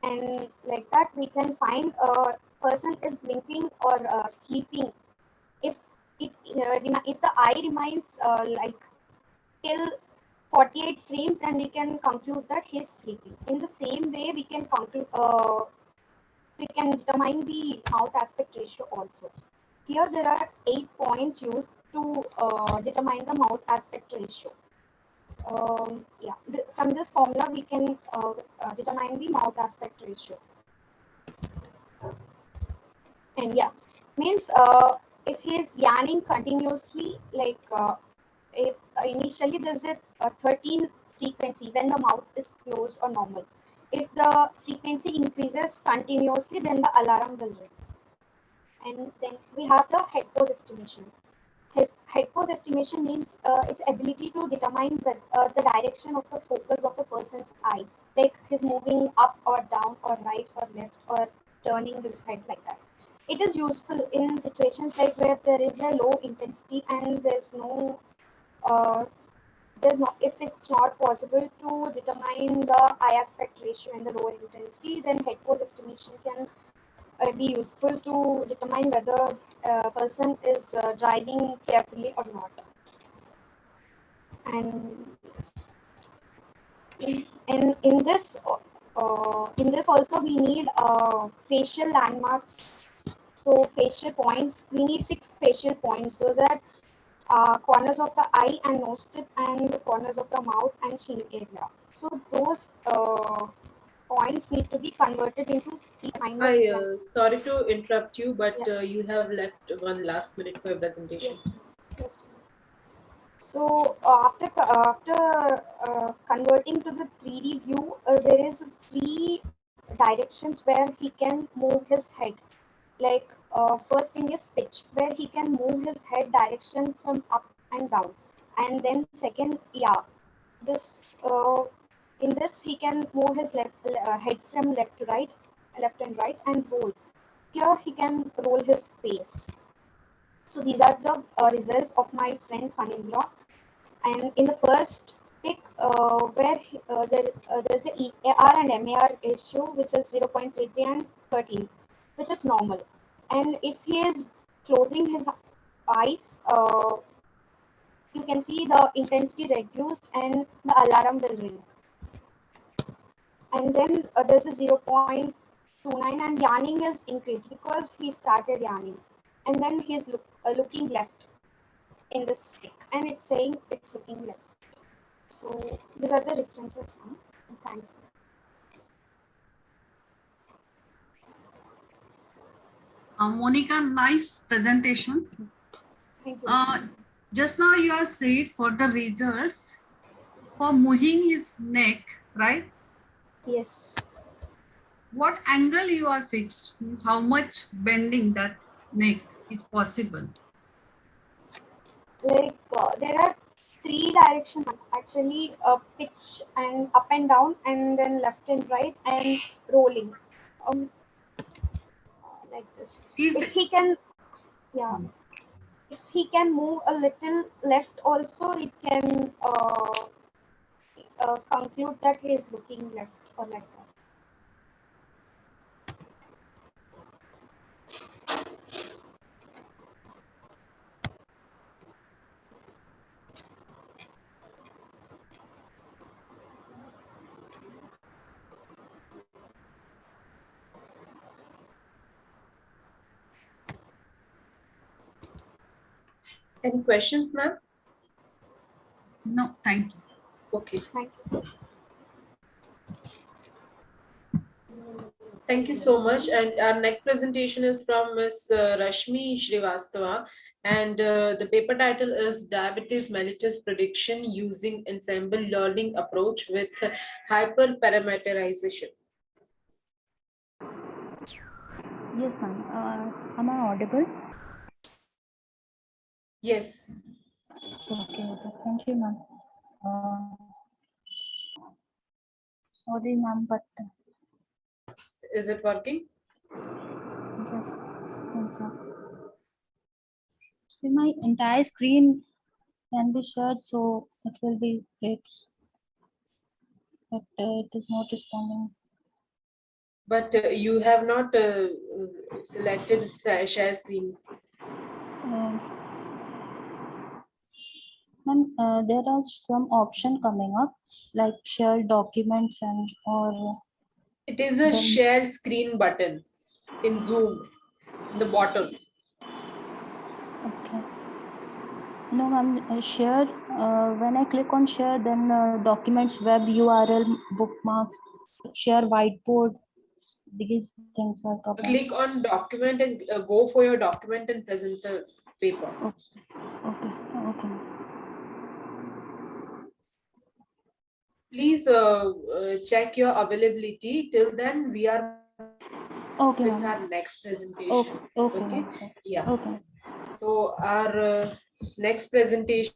And like that, we can find a person is blinking or sleeping if if the eye remains like till 48 frames, then we can conclude that he is sleeping. In the same way, we can conclude we can determine the mouth aspect ratio also. Here there are 8 points used to determine the mouth aspect ratio. From this formula we can determine the mouth aspect ratio. And yeah, means if he is yarning continuously, like if initially there's a 13 frequency when the mouth is closed or normal. If the frequency increases continuously, then the alarm will ring. And then we have the head pose estimation. His head pose estimation means its ability to determine the direction of the focus of the person's eye, like he's moving up or down or right or left or turning his head like that. It is useful in situations like where there is a low intensity and there's no if it's not possible to determine the eye aspect ratio and the lower intensity, then head pose estimation can be useful to determine whether a person is driving carefully or not. And in this also we need facial landmarks. So facial points, we need 6 facial points. Those are corners of the eye and nose tip, and the corners of the mouth and chin area. So those points need to be converted into three kind of Hi, points. sorry to interrupt you, but Yeah. you have left one last minute for your presentation. Yes. Yes. So after converting to the 3D view, there is three directions where he can move his head. Like first thing is pitch, where he can move his head direction from up and down, and then second, yeah, this in this he can move his head from left to right, left and right, and roll. Here he can roll his face. So these are the results of my friend Fanindra. And in the first pick, where there's a AR and MAR ratio, which is 0.33 and 13, which is normal. And if he is closing his eyes, you can see the intensity reduced and the alarm will ring. And then there's a 0.29 and yarning is increased because he started yarning. And then he's looking left in this stick, and it's saying it's looking left. So these are the references now. Thank you. Monica, nice presentation. Thank you. Just now you are said for the results for moving his neck, right? Yes. What angle you are fixed? Means how much bending that neck is possible? Like there are three directions actually: pitch and up and down, and then left and right, and rolling. Like this. If he can, yeah. If he can move a little left, also it can conclude that he is looking left or like that. Any questions, ma'am? No, thank you. Okay. Thank you. Thank you so much. And our next presentation is from Ms. Rashmi Srivastava. And the paper title is Diabetes Mellitus Prediction Using Ensemble Learning Approach with Hyperparameterization. Yes, ma'am. Am I audible? Yes. Okay. Thank you, ma'am. Sorry, ma'am, but Is it working? just see, my entire screen can be shared, so it will be great. But it is not responding. But you have not selected share screen. Ma'am, there are some option coming up like share documents and or. It is a share screen button in Zoom in the bottom. Okay. No, ma'am, share, when I click on share, then documents, web URL, bookmarks, share whiteboard, these things are coming. Click on document and go for your document and present the paper. Okay. Please check your availability. Till then, we are Okay, with our next presentation. Okay. Yeah. Okay. So our next presentation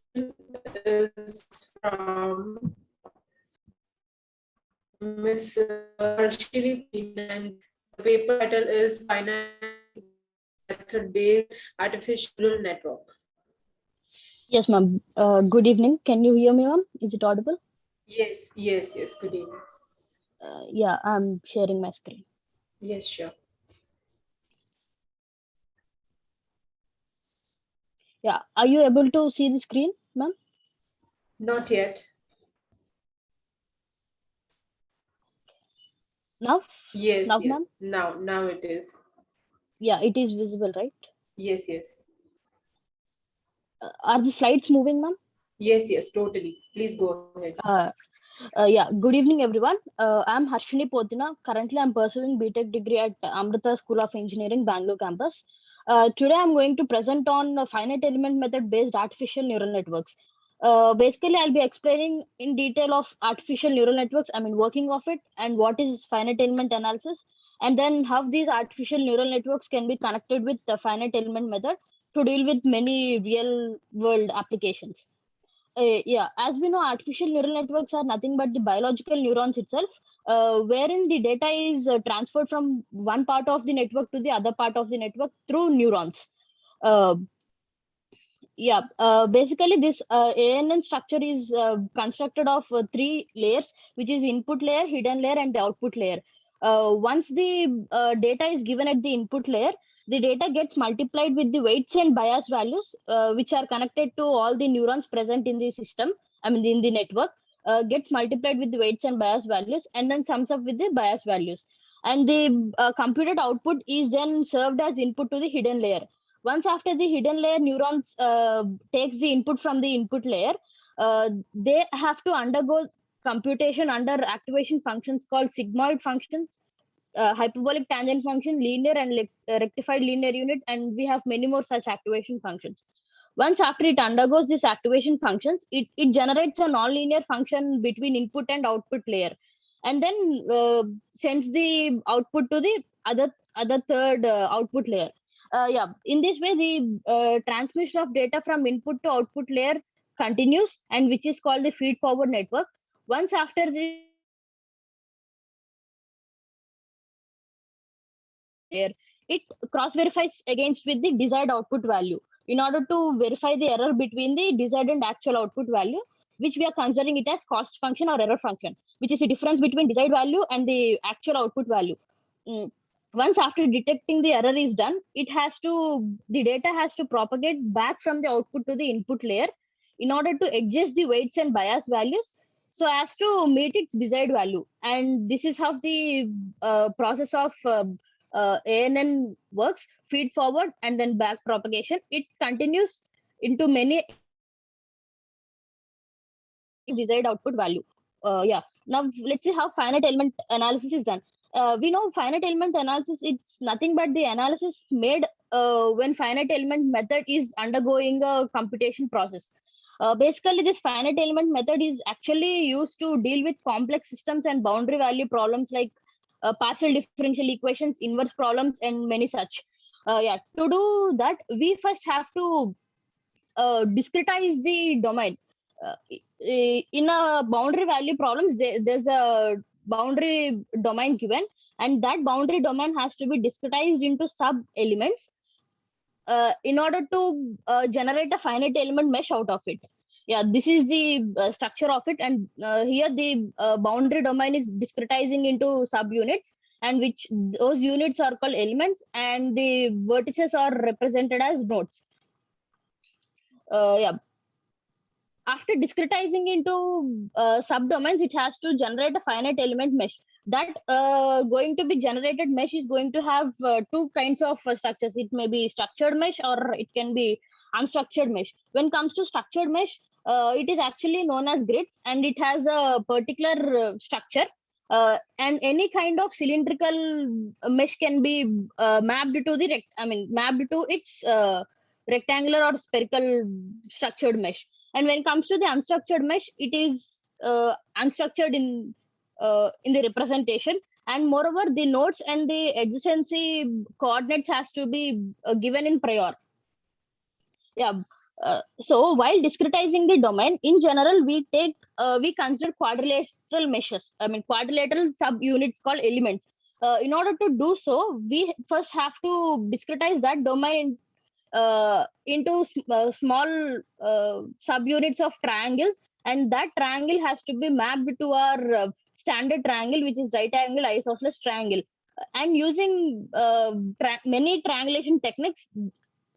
is from Ms. Harshini, and the paper title is Finite Method-Based Artificial Neural Network. Yes, ma'am. Good evening. Can you hear me, ma'am? Is it audible? Yes. Good evening. Yeah, I'm sharing my screen. Yes, sure. Yeah, are you able to see the screen, ma'am? Not yet. Now? Yes. Ma'am? Now it is. Yeah, it is visible, right? Yes. Are the slides moving, ma'am? Yes, yes, totally. Please go ahead. Yeah, good evening, everyone. I'm Harshini Potina. Currently, I'm pursuing BTech degree at Amrita School of Engineering, Bangalore campus. Today, I'm going to present on finite element method based artificial neural networks. Basically, I'll be explaining in detail of artificial neural networks, I mean, working of it, and what is finite element analysis, and then how these artificial neural networks can be connected with the finite element method to deal with many real world applications. Yeah, as we know, artificial neural networks are nothing but the biological neurons itself, wherein the data is transferred from one part of the network to the other part of the network through neurons. Uh, yeah, basically this ANN structure is constructed of three layers, which is input layer, hidden layer, and the output layer. Once the data is given at the input layer, the data gets multiplied with the weights and bias values, which are connected to all the neurons present in the system, I mean in the network, gets multiplied with the weights and bias values, and then sums up with the bias values. And the computed output is then served as input to the hidden layer. Once after the hidden layer neurons takes the input from the input layer, they have to undergo computation under activation functions called sigmoid functions, hyperbolic tangent function, linear and rectified linear unit, and we have many more such activation functions. Once after it undergoes this activation functions, it generates a nonlinear function between input and output layer, and then sends the output to the other third output layer. Yeah, in this way, the transmission of data from input to output layer continues, and which is called the feed forward network. Once after the layer, it cross verifies against with the desired output value in order to verify the error between the desired and actual output value, which we are considering it as cost function or error function, which is the difference between desired value and the actual output value. Once after detecting the error is done, the data has to propagate back from the output to the input layer in order to adjust the weights and bias values so as to meet its desired value. And this is how the process of ANN works: feed forward and then back propagation. It continues into many desired output value. Yeah. Now let's see how finite element analysis is done. We know finite element analysis, it's nothing but the analysis made when finite element method is undergoing a computation process. Basically, this finite element method is actually used to deal with complex systems and boundary value problems like partial differential equations, inverse problems, and many such. Yeah, to do that, we first have to discretize the domain. In a boundary value problems, there's a boundary domain given, and that boundary domain has to be discretized into sub elements in order to generate a finite element mesh out of it. Yeah, this is the structure of it, and here the boundary domain is discretizing into subunits, and which those units are called elements, and the vertices are represented as nodes. Yeah. After discretizing into subdomains, it has to generate a finite element mesh. That going to be generated mesh is going to have two kinds of structures. It may be structured mesh or it can be unstructured mesh. When it comes to structured mesh, it is actually known as grids, and it has a particular structure. And any kind of cylindrical mesh can be mapped to the mapped to its rectangular or spherical structured mesh. And when it comes to the unstructured mesh, it is unstructured in the representation, and moreover, the nodes and the adjacency coordinates has to be given in prior. Yeah. So while discretizing the domain, in general, we consider quadrilateral meshes. I mean, quadrilateral subunits called elements. In order to do so, we first have to discretize that domain into small subunits of triangles, and that triangle has to be mapped to our standard triangle, which is right angle isosceles triangle. And using many triangulation techniques,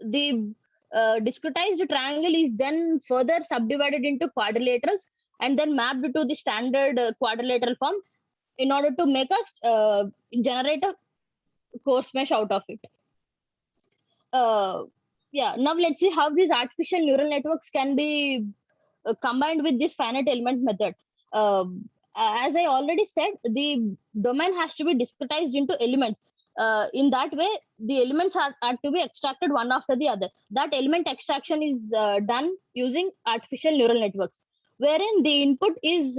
the discretized triangle is then further subdivided into quadrilaterals and then mapped to the standard quadrilateral form in order to make us generate a coarse mesh out of it. Yeah, now let's see how these artificial neural networks can be combined with this finite element method. As I already said, the domain has to be discretized into elements. In that way, the elements are to be extracted one after the other. That element extraction is done using artificial neural networks, wherein the input is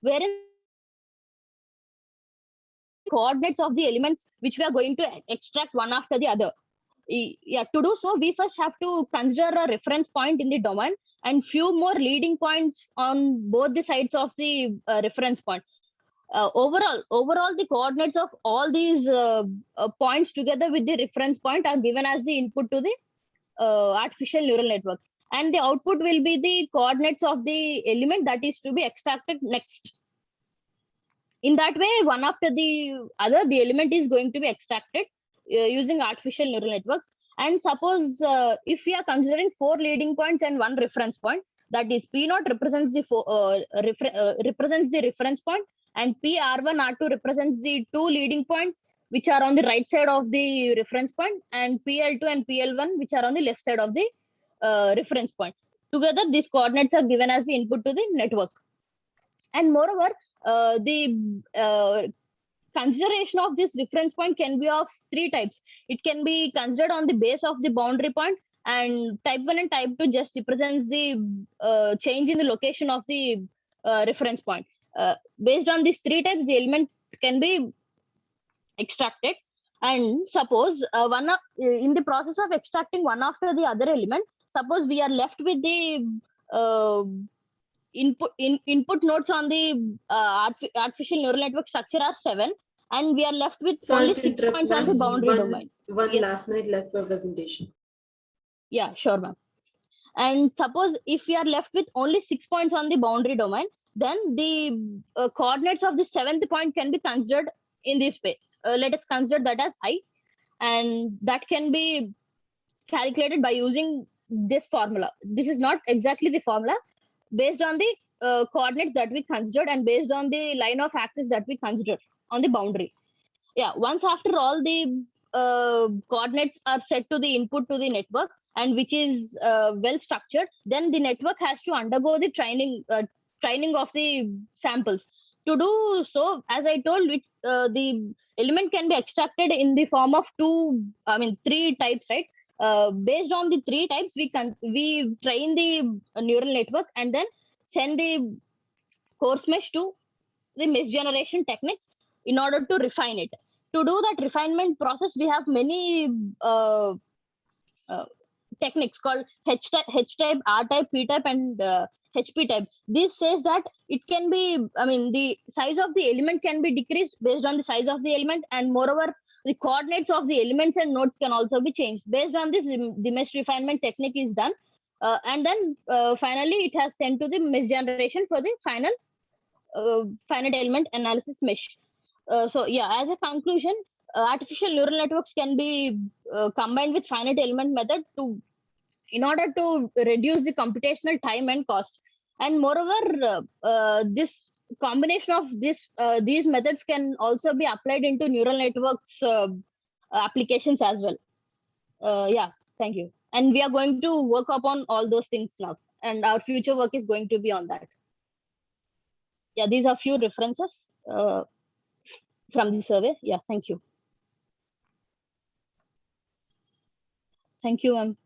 wherein coordinates of the elements which we are going to extract one after the other. Yeah, to do so, we first have to consider a reference point in the domain and few more leading points on both the sides of the reference point. Overall, the coordinates of all these points together with the reference point are given as the input to the artificial neural network, and the output will be the coordinates of the element that is to be extracted next. In that way, one after the other, the element is going to be extracted using artificial neural networks. And suppose if we are considering 4 leading points and 1 reference point, that is P0 represents the represents the reference point, and PR1 R2 represents the 2 leading points which are on the right side of the reference point, and PL2 and PL1 which are on the left side of the reference point. Together, these coordinates are given as the input to the network. And moreover, the consideration of this reference point can be of 3 types. It can be considered on the base of the boundary point, and type 1 and type 2 just represents the change in the location of the reference point. Based on these 3 types, the element can be extracted. And suppose in the process of extracting one after the other element, suppose we are left with the input nodes on the artificial neural network structure are 7, and we are left with Sorry only to 6 interrupt, points on the ma'am. boundary domain. One Yes. last minute left for presentation. Yeah, sure, ma'am. And suppose if we are left with only 6 points on the boundary domain, then the coordinates of the 7th point can be considered in this way. Let us consider that as I, and that can be calculated by using this formula. This is not exactly the formula. Based on the coordinates that we considered and based on the line of axis that we considered on the boundary. Yeah, once after all the coordinates are set to the input to the network, and which is well structured, then the network has to undergo the training of the samples. To do so, as I told, the element can be extracted in the form of 3 types, right? Based on the 3 types, we train the neural network and then send the coarse mesh to the mesh generation techniques in order to refine it. To do that refinement process, we have many techniques called H type, R type, P type, and HP type. This says that it can be, the size of the element can be decreased based on the size of the element, and moreover, the coordinates of the elements and nodes can also be changed. Based on this, the mesh refinement technique is done. And then finally, it has sent to the mesh generation for the final finite element analysis mesh. So yeah, as a conclusion, artificial neural networks can be combined with finite element method in order to reduce the computational time and cost. And moreover, this combination of these methods can also be applied into neural networks applications as well. Yeah, thank you. And we are going to work upon all those things now, and our future work is going to be on that. Yeah, these are few references from the survey. Yeah, thank you. Thank you, ma'am.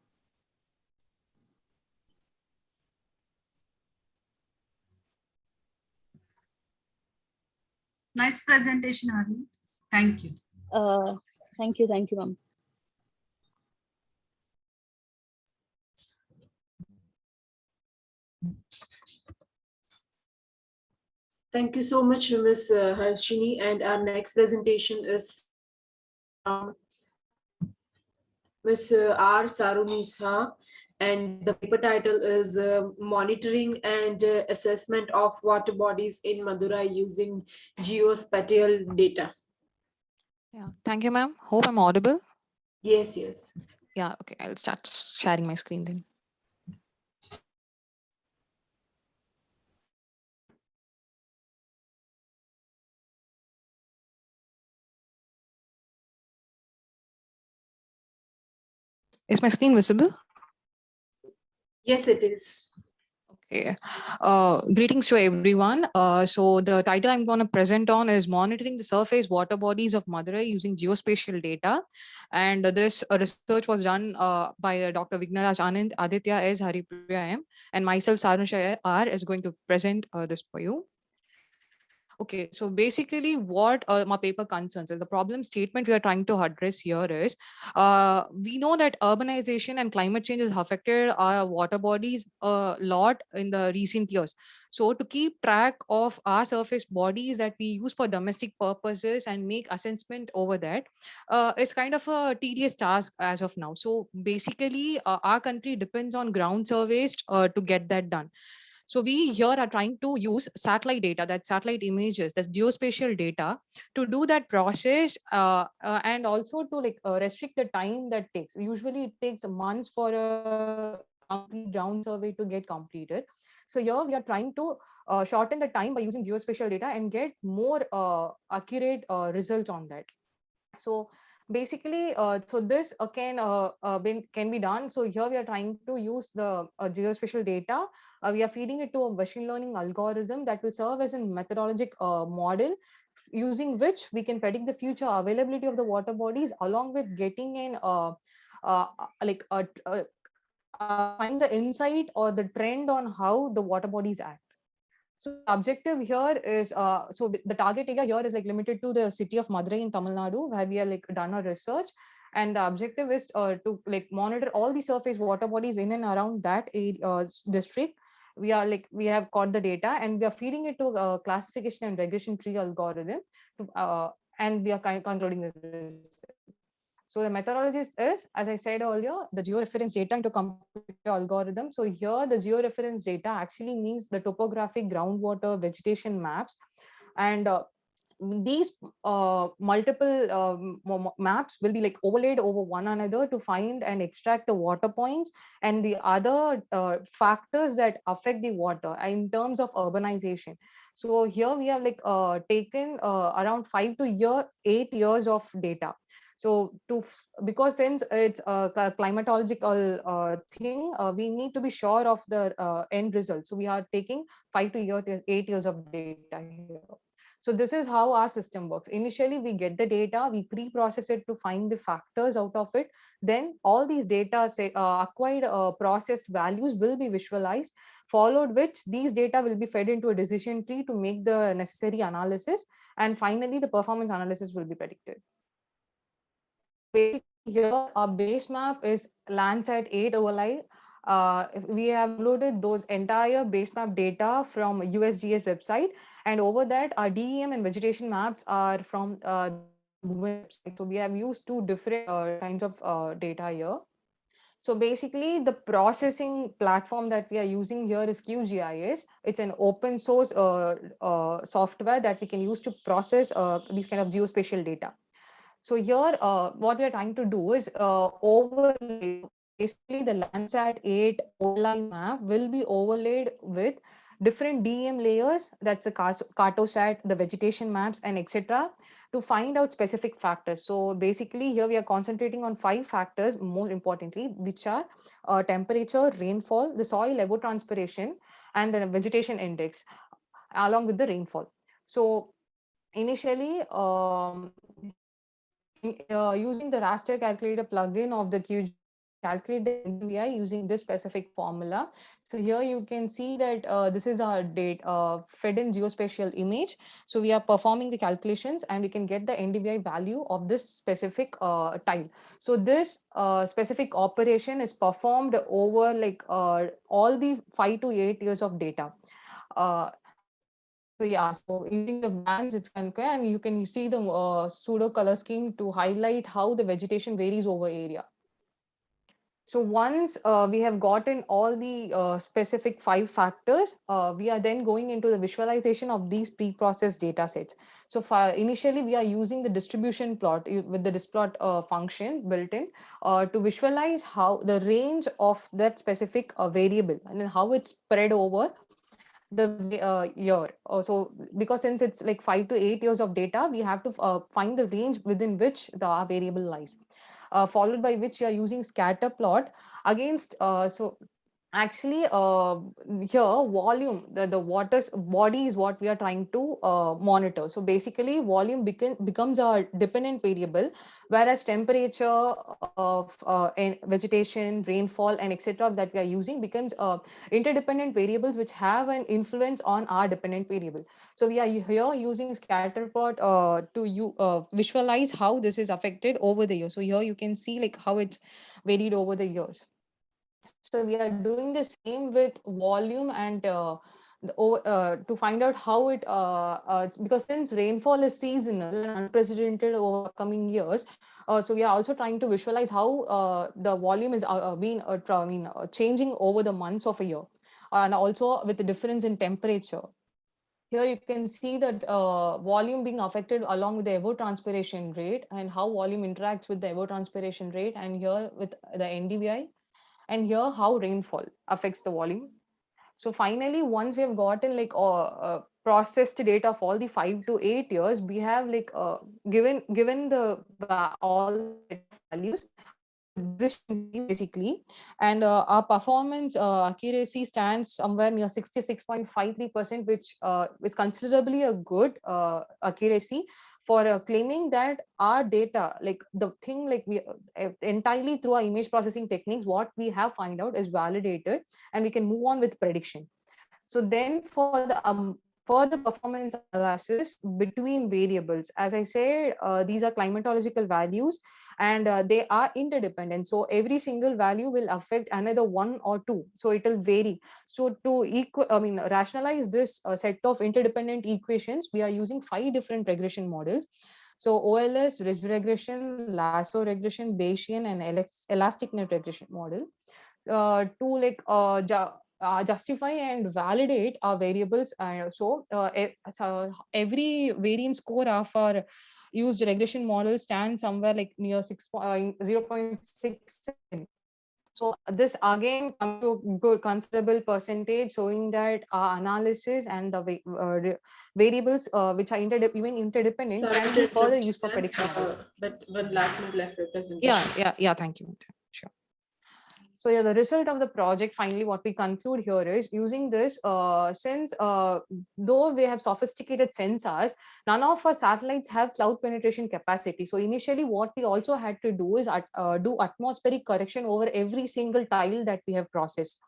Nice presentation, Arun. Thank you. Thank you, ma'am. Thank you so much, Ms. Harshini. And our next presentation is from Ms. R. Sarunisa, and the paper title is Monitoring and Assessment of Water Bodies in Madurai Using Geospatial Data. Yeah, thank you, ma'am. Hope I'm audible. Yes, yes. Yeah, okay, I'll start sharing my screen then. Is my screen visible? Yes, it is. Okay. Greetings to everyone. So the title I'm going to present on is Monitoring the Surface Water Bodies of Madurai Using Geospatial Data. And this research was done by Dr. Vignaraj Anand, Aditya S. Haripriya M. And myself, Sarunasha R. is going to present this for you. Okay, so basically what my paper concerns is the problem statement we are trying to address here is we know that urbanization and climate change has affected our water bodies a lot in the recent years. So to keep track of our surface bodies that we use for domestic purposes and make assessment over that is kind of a tedious task as of now. So basically our country depends on ground surveys to get that done. So we here are trying to use satellite data, that satellite images, that's geospatial data, to do that process and also to restrict the time that takes. Usually it takes months for a complete ground survey to get completed. So here we are trying to shorten the time by using geospatial data and get more accurate results on that. So basically so this can be done. So here we are trying to use the geospatial data. We are feeding it to a machine learning algorithm that will serve as a methodologic model using which we can predict the future availability of the water bodies, along with getting in like find the insight or the trend on how the water bodies act. So the objective here is, the target area here is like limited to the city of Madurai in Tamil Nadu, where we are like done our research. And the objective is to like monitor all the surface water bodies in and around that district. We have got the data and we are feeding it to a classification and regression tree algorithm, and we are concluding the research. So the methodologist is, as I said earlier, the georeference data into computer algorithm. So here the georeference data actually means the topographic groundwater vegetation maps. And these multiple maps will be like overlaid over one another to find and extract the water points and the other factors that affect the water in terms of urbanization. So here we have like taken around 8 years of data. So because since it's a climatological thing, we need to be sure of the end result. So we are taking 8 years of data here. So this is how our system works. Initially, we get the data, we pre-process it to find the factors out of it. Then all these data acquired processed values will be visualized, followed which these data will be fed into a decision tree to make the necessary analysis. And finally, the performance analysis will be predicted. Basically, here our base map is Landsat 8 overlay. We have loaded those entire base map data from USGS website, and over that our DEM and vegetation maps are from website. So we have used two different kinds of data here. So basically, the processing platform that we are using here is QGIS. It's an open source software that we can use to process these kind of geospatial data. So here, what we are trying to do is overlay. Basically, the Landsat 8 online map will be overlaid with different DEM layers. That's the Cartosat, the vegetation maps, and etc. to find out specific factors. So basically, here we are concentrating on 5 factors, more importantly, which are temperature, rainfall, the soil evapotranspiration, and the vegetation index, along with the rainfall. So initially, using the raster calculator plugin of the QGIS, calculate the NDVI using this specific formula. So here you can see that this is our data fed in geospatial image. So we are performing the calculations and we can get the NDVI value of this specific tile. So this specific operation is performed over like all the 5 to 8 years of data. So yeah, so using the bands, it's unclear, and you can see the pseudo color scheme to highlight how the vegetation varies over area. So once we have gotten all the specific 5 factors, we are then going into the visualization of these pre-processed data sets. So initially, we are using the distribution plot with the displot function built in to visualize how the range of that specific variable and then how it's spread over the year. So because since it's like 5 to 8 years of data, we have to find the range within which the variable lies. followed by which you are using scatter plot against so actually here volume, the water's body is what we are trying to monitor. So basically volume becomes a dependent variable, whereas temperature of vegetation, rainfall, and etc. that we are using becomes interdependent variables which have an influence on our dependent variable. So we are here using scatter plot to visualize how this is affected over the years. So here you can see like how it's varied over the years. So we are doing the same with volume and to find out how it's because since rainfall is seasonal and unprecedented over coming years, so we are also trying to visualize how the volume is changing over the months of a year, and also with the difference in temperature. Here you can see that volume being affected along with the evapotranspiration rate and how volume interacts with the evapotranspiration rate, and here with the NDVI, and here how rainfall affects the volume. So finally, once we have gotten like processed data of all the 5 to 8 years, we have like given the all the values decision basically, and our performance accuracy stands somewhere near 66.53%, which is considerably a good accuracy for claiming that our data, like the thing, like we entirely through our image processing techniques, what we have find out is validated, and we can move on with prediction. So then for the performance analysis between variables, as I said, these are climatological values, and they are interdependent. So every single value will affect another one or two. So it will vary. So to rationalize this set of interdependent equations, we are using 5 different regression models. So OLS, ridge regression, lasso regression, Bayesian, and elastic net regression model to like justify and validate our variables. So every variance score of our used regression model stands somewhere like near 0.67. So this again comes to good considerable percentage, showing that our analysis and the variables which are even interdependent Sorry can to be further interrupt you, used for ma'am, prediction models. but 1 last minute left for presentation. Yeah. Thank you. Sure. So yeah, the result of the project, finally, what we conclude here is using this, since though they have sophisticated sensors, none of our satellites have cloud penetration capacity. So initially what we also had to do is do atmospheric correction over every single tile that we have processed.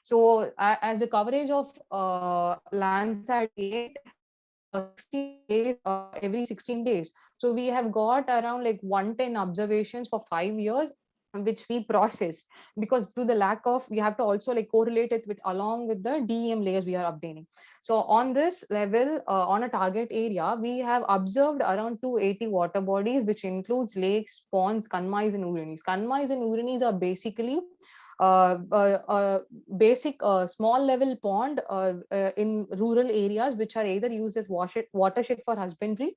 So as the coverage of Landsat 8, 16 days, every 16 days. So we have got around like 110 observations for 5 years, which we process, because to the lack of, we have to also like correlate it with along with the DEM layers we are obtaining. So on this level, on a target area, we have observed around 280 water bodies, which includes lakes, ponds, kanmais, and urinis. Kanmais and urinis are basically basic small level pond in rural areas, which are either used as watershed for husbandry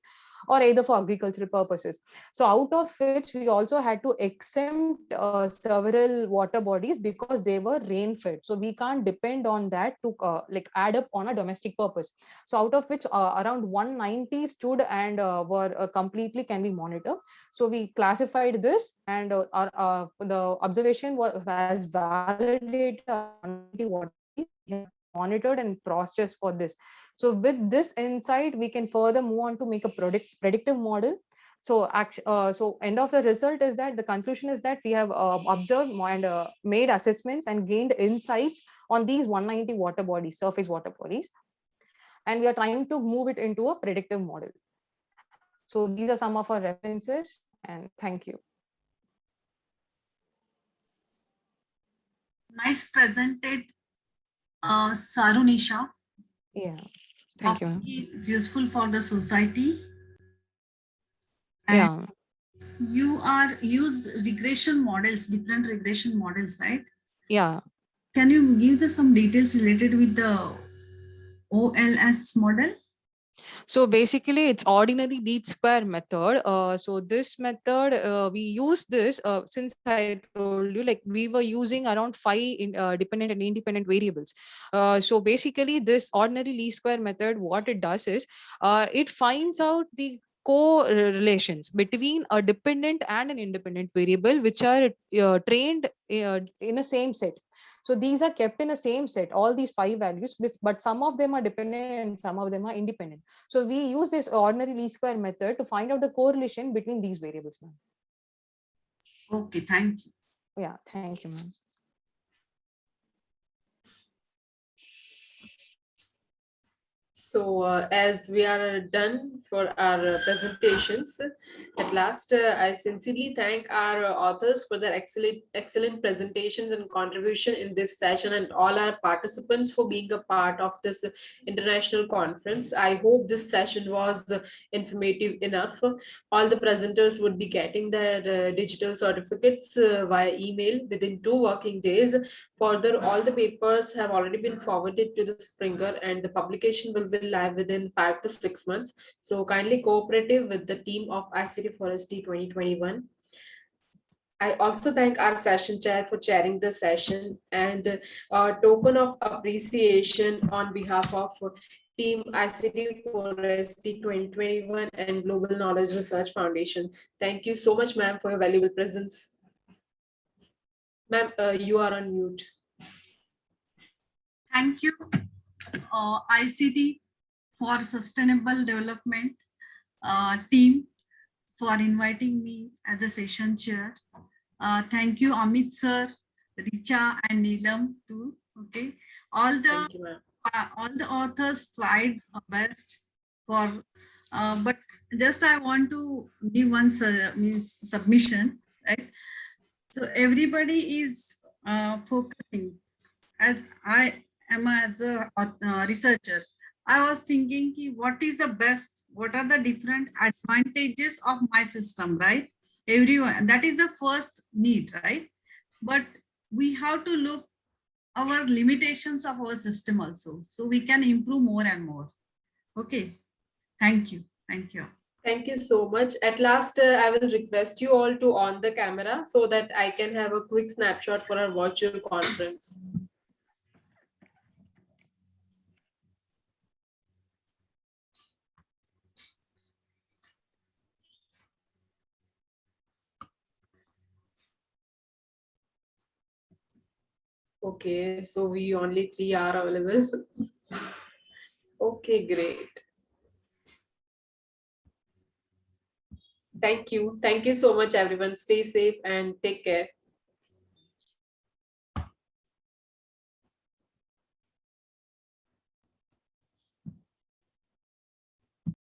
or either for agricultural purposes. So out of which we also had to exempt several water bodies because they were rain fed. So we can't depend on that to like add up on a domestic purpose. So out of which around 190 stood and were completely can be monitored. So we classified this, and the observation has validated what we have monitored and processed for this. So with this insight, we can further move on to make a predictive model. So so end of the result is that the conclusion is that we have observed and made assessments and gained insights on these 190 water bodies, surface water bodies, and we are trying to move it into a predictive model. So these are some of our references, and thank you. Nice presented, Sarunisha. Yeah, thank you. It's useful for the society. And yeah, you are used regression models, different regression models, right? Yeah. Can you give us some details related with the OLS model? So basically, it's ordinary least square method. So this method, we use this since I told you, like we were using around 5 dependent and independent variables. So basically, this ordinary least square method, what it does is, it finds out the correlations between a dependent and an independent variable, which are trained in a same set. So these are kept in a same set, all these 5 values, but some of them are dependent and some of them are independent. So we use this ordinary least square method to find out the correlation between these variables, ma'am. Okay, thank you. Yeah, thank you, ma'am. So as we are done for our presentations, at last, I sincerely thank our authors for their excellent presentations and contribution in this session, and all our participants for being a part of this international conference. I hope this session was informative enough. All the presenters would be getting their digital certificates via email within 2 working days. Further, all the papers have already been forwarded to the Springer, and the publication will be live within 5 to 6 months. So kindly cooperative with the team of ICT Forestry 2021. I also thank our session chair for chairing the session, and a token of appreciation on behalf of Team ICT Forestry 2021 and Global Knowledge Research Foundation. Thank you so much, ma'am, for your valuable presence. Ma'am, you are on mute. Thank you, ICT for Sustainable Development team, for inviting me as a session chair. Thank you, Amit sir, Richa and Neelam too. Okay, all the authors tried best for, but just I want to give one submission, right? So everybody is focusing. As I am as a researcher, I was thinking what is the best, what are the different advantages of my system, right? Everyone, that is the first need, right? But we have to look our limitations of our system also, so we can improve more and more. Okay, thank you. Thank you. Thank you so much. At last, I will request you all to on the camera so that I can have a quick snapshot for our virtual conference. Okay, so we only 3 are available. Okay, great. Thank you. Thank you so much, everyone. Stay safe and take care.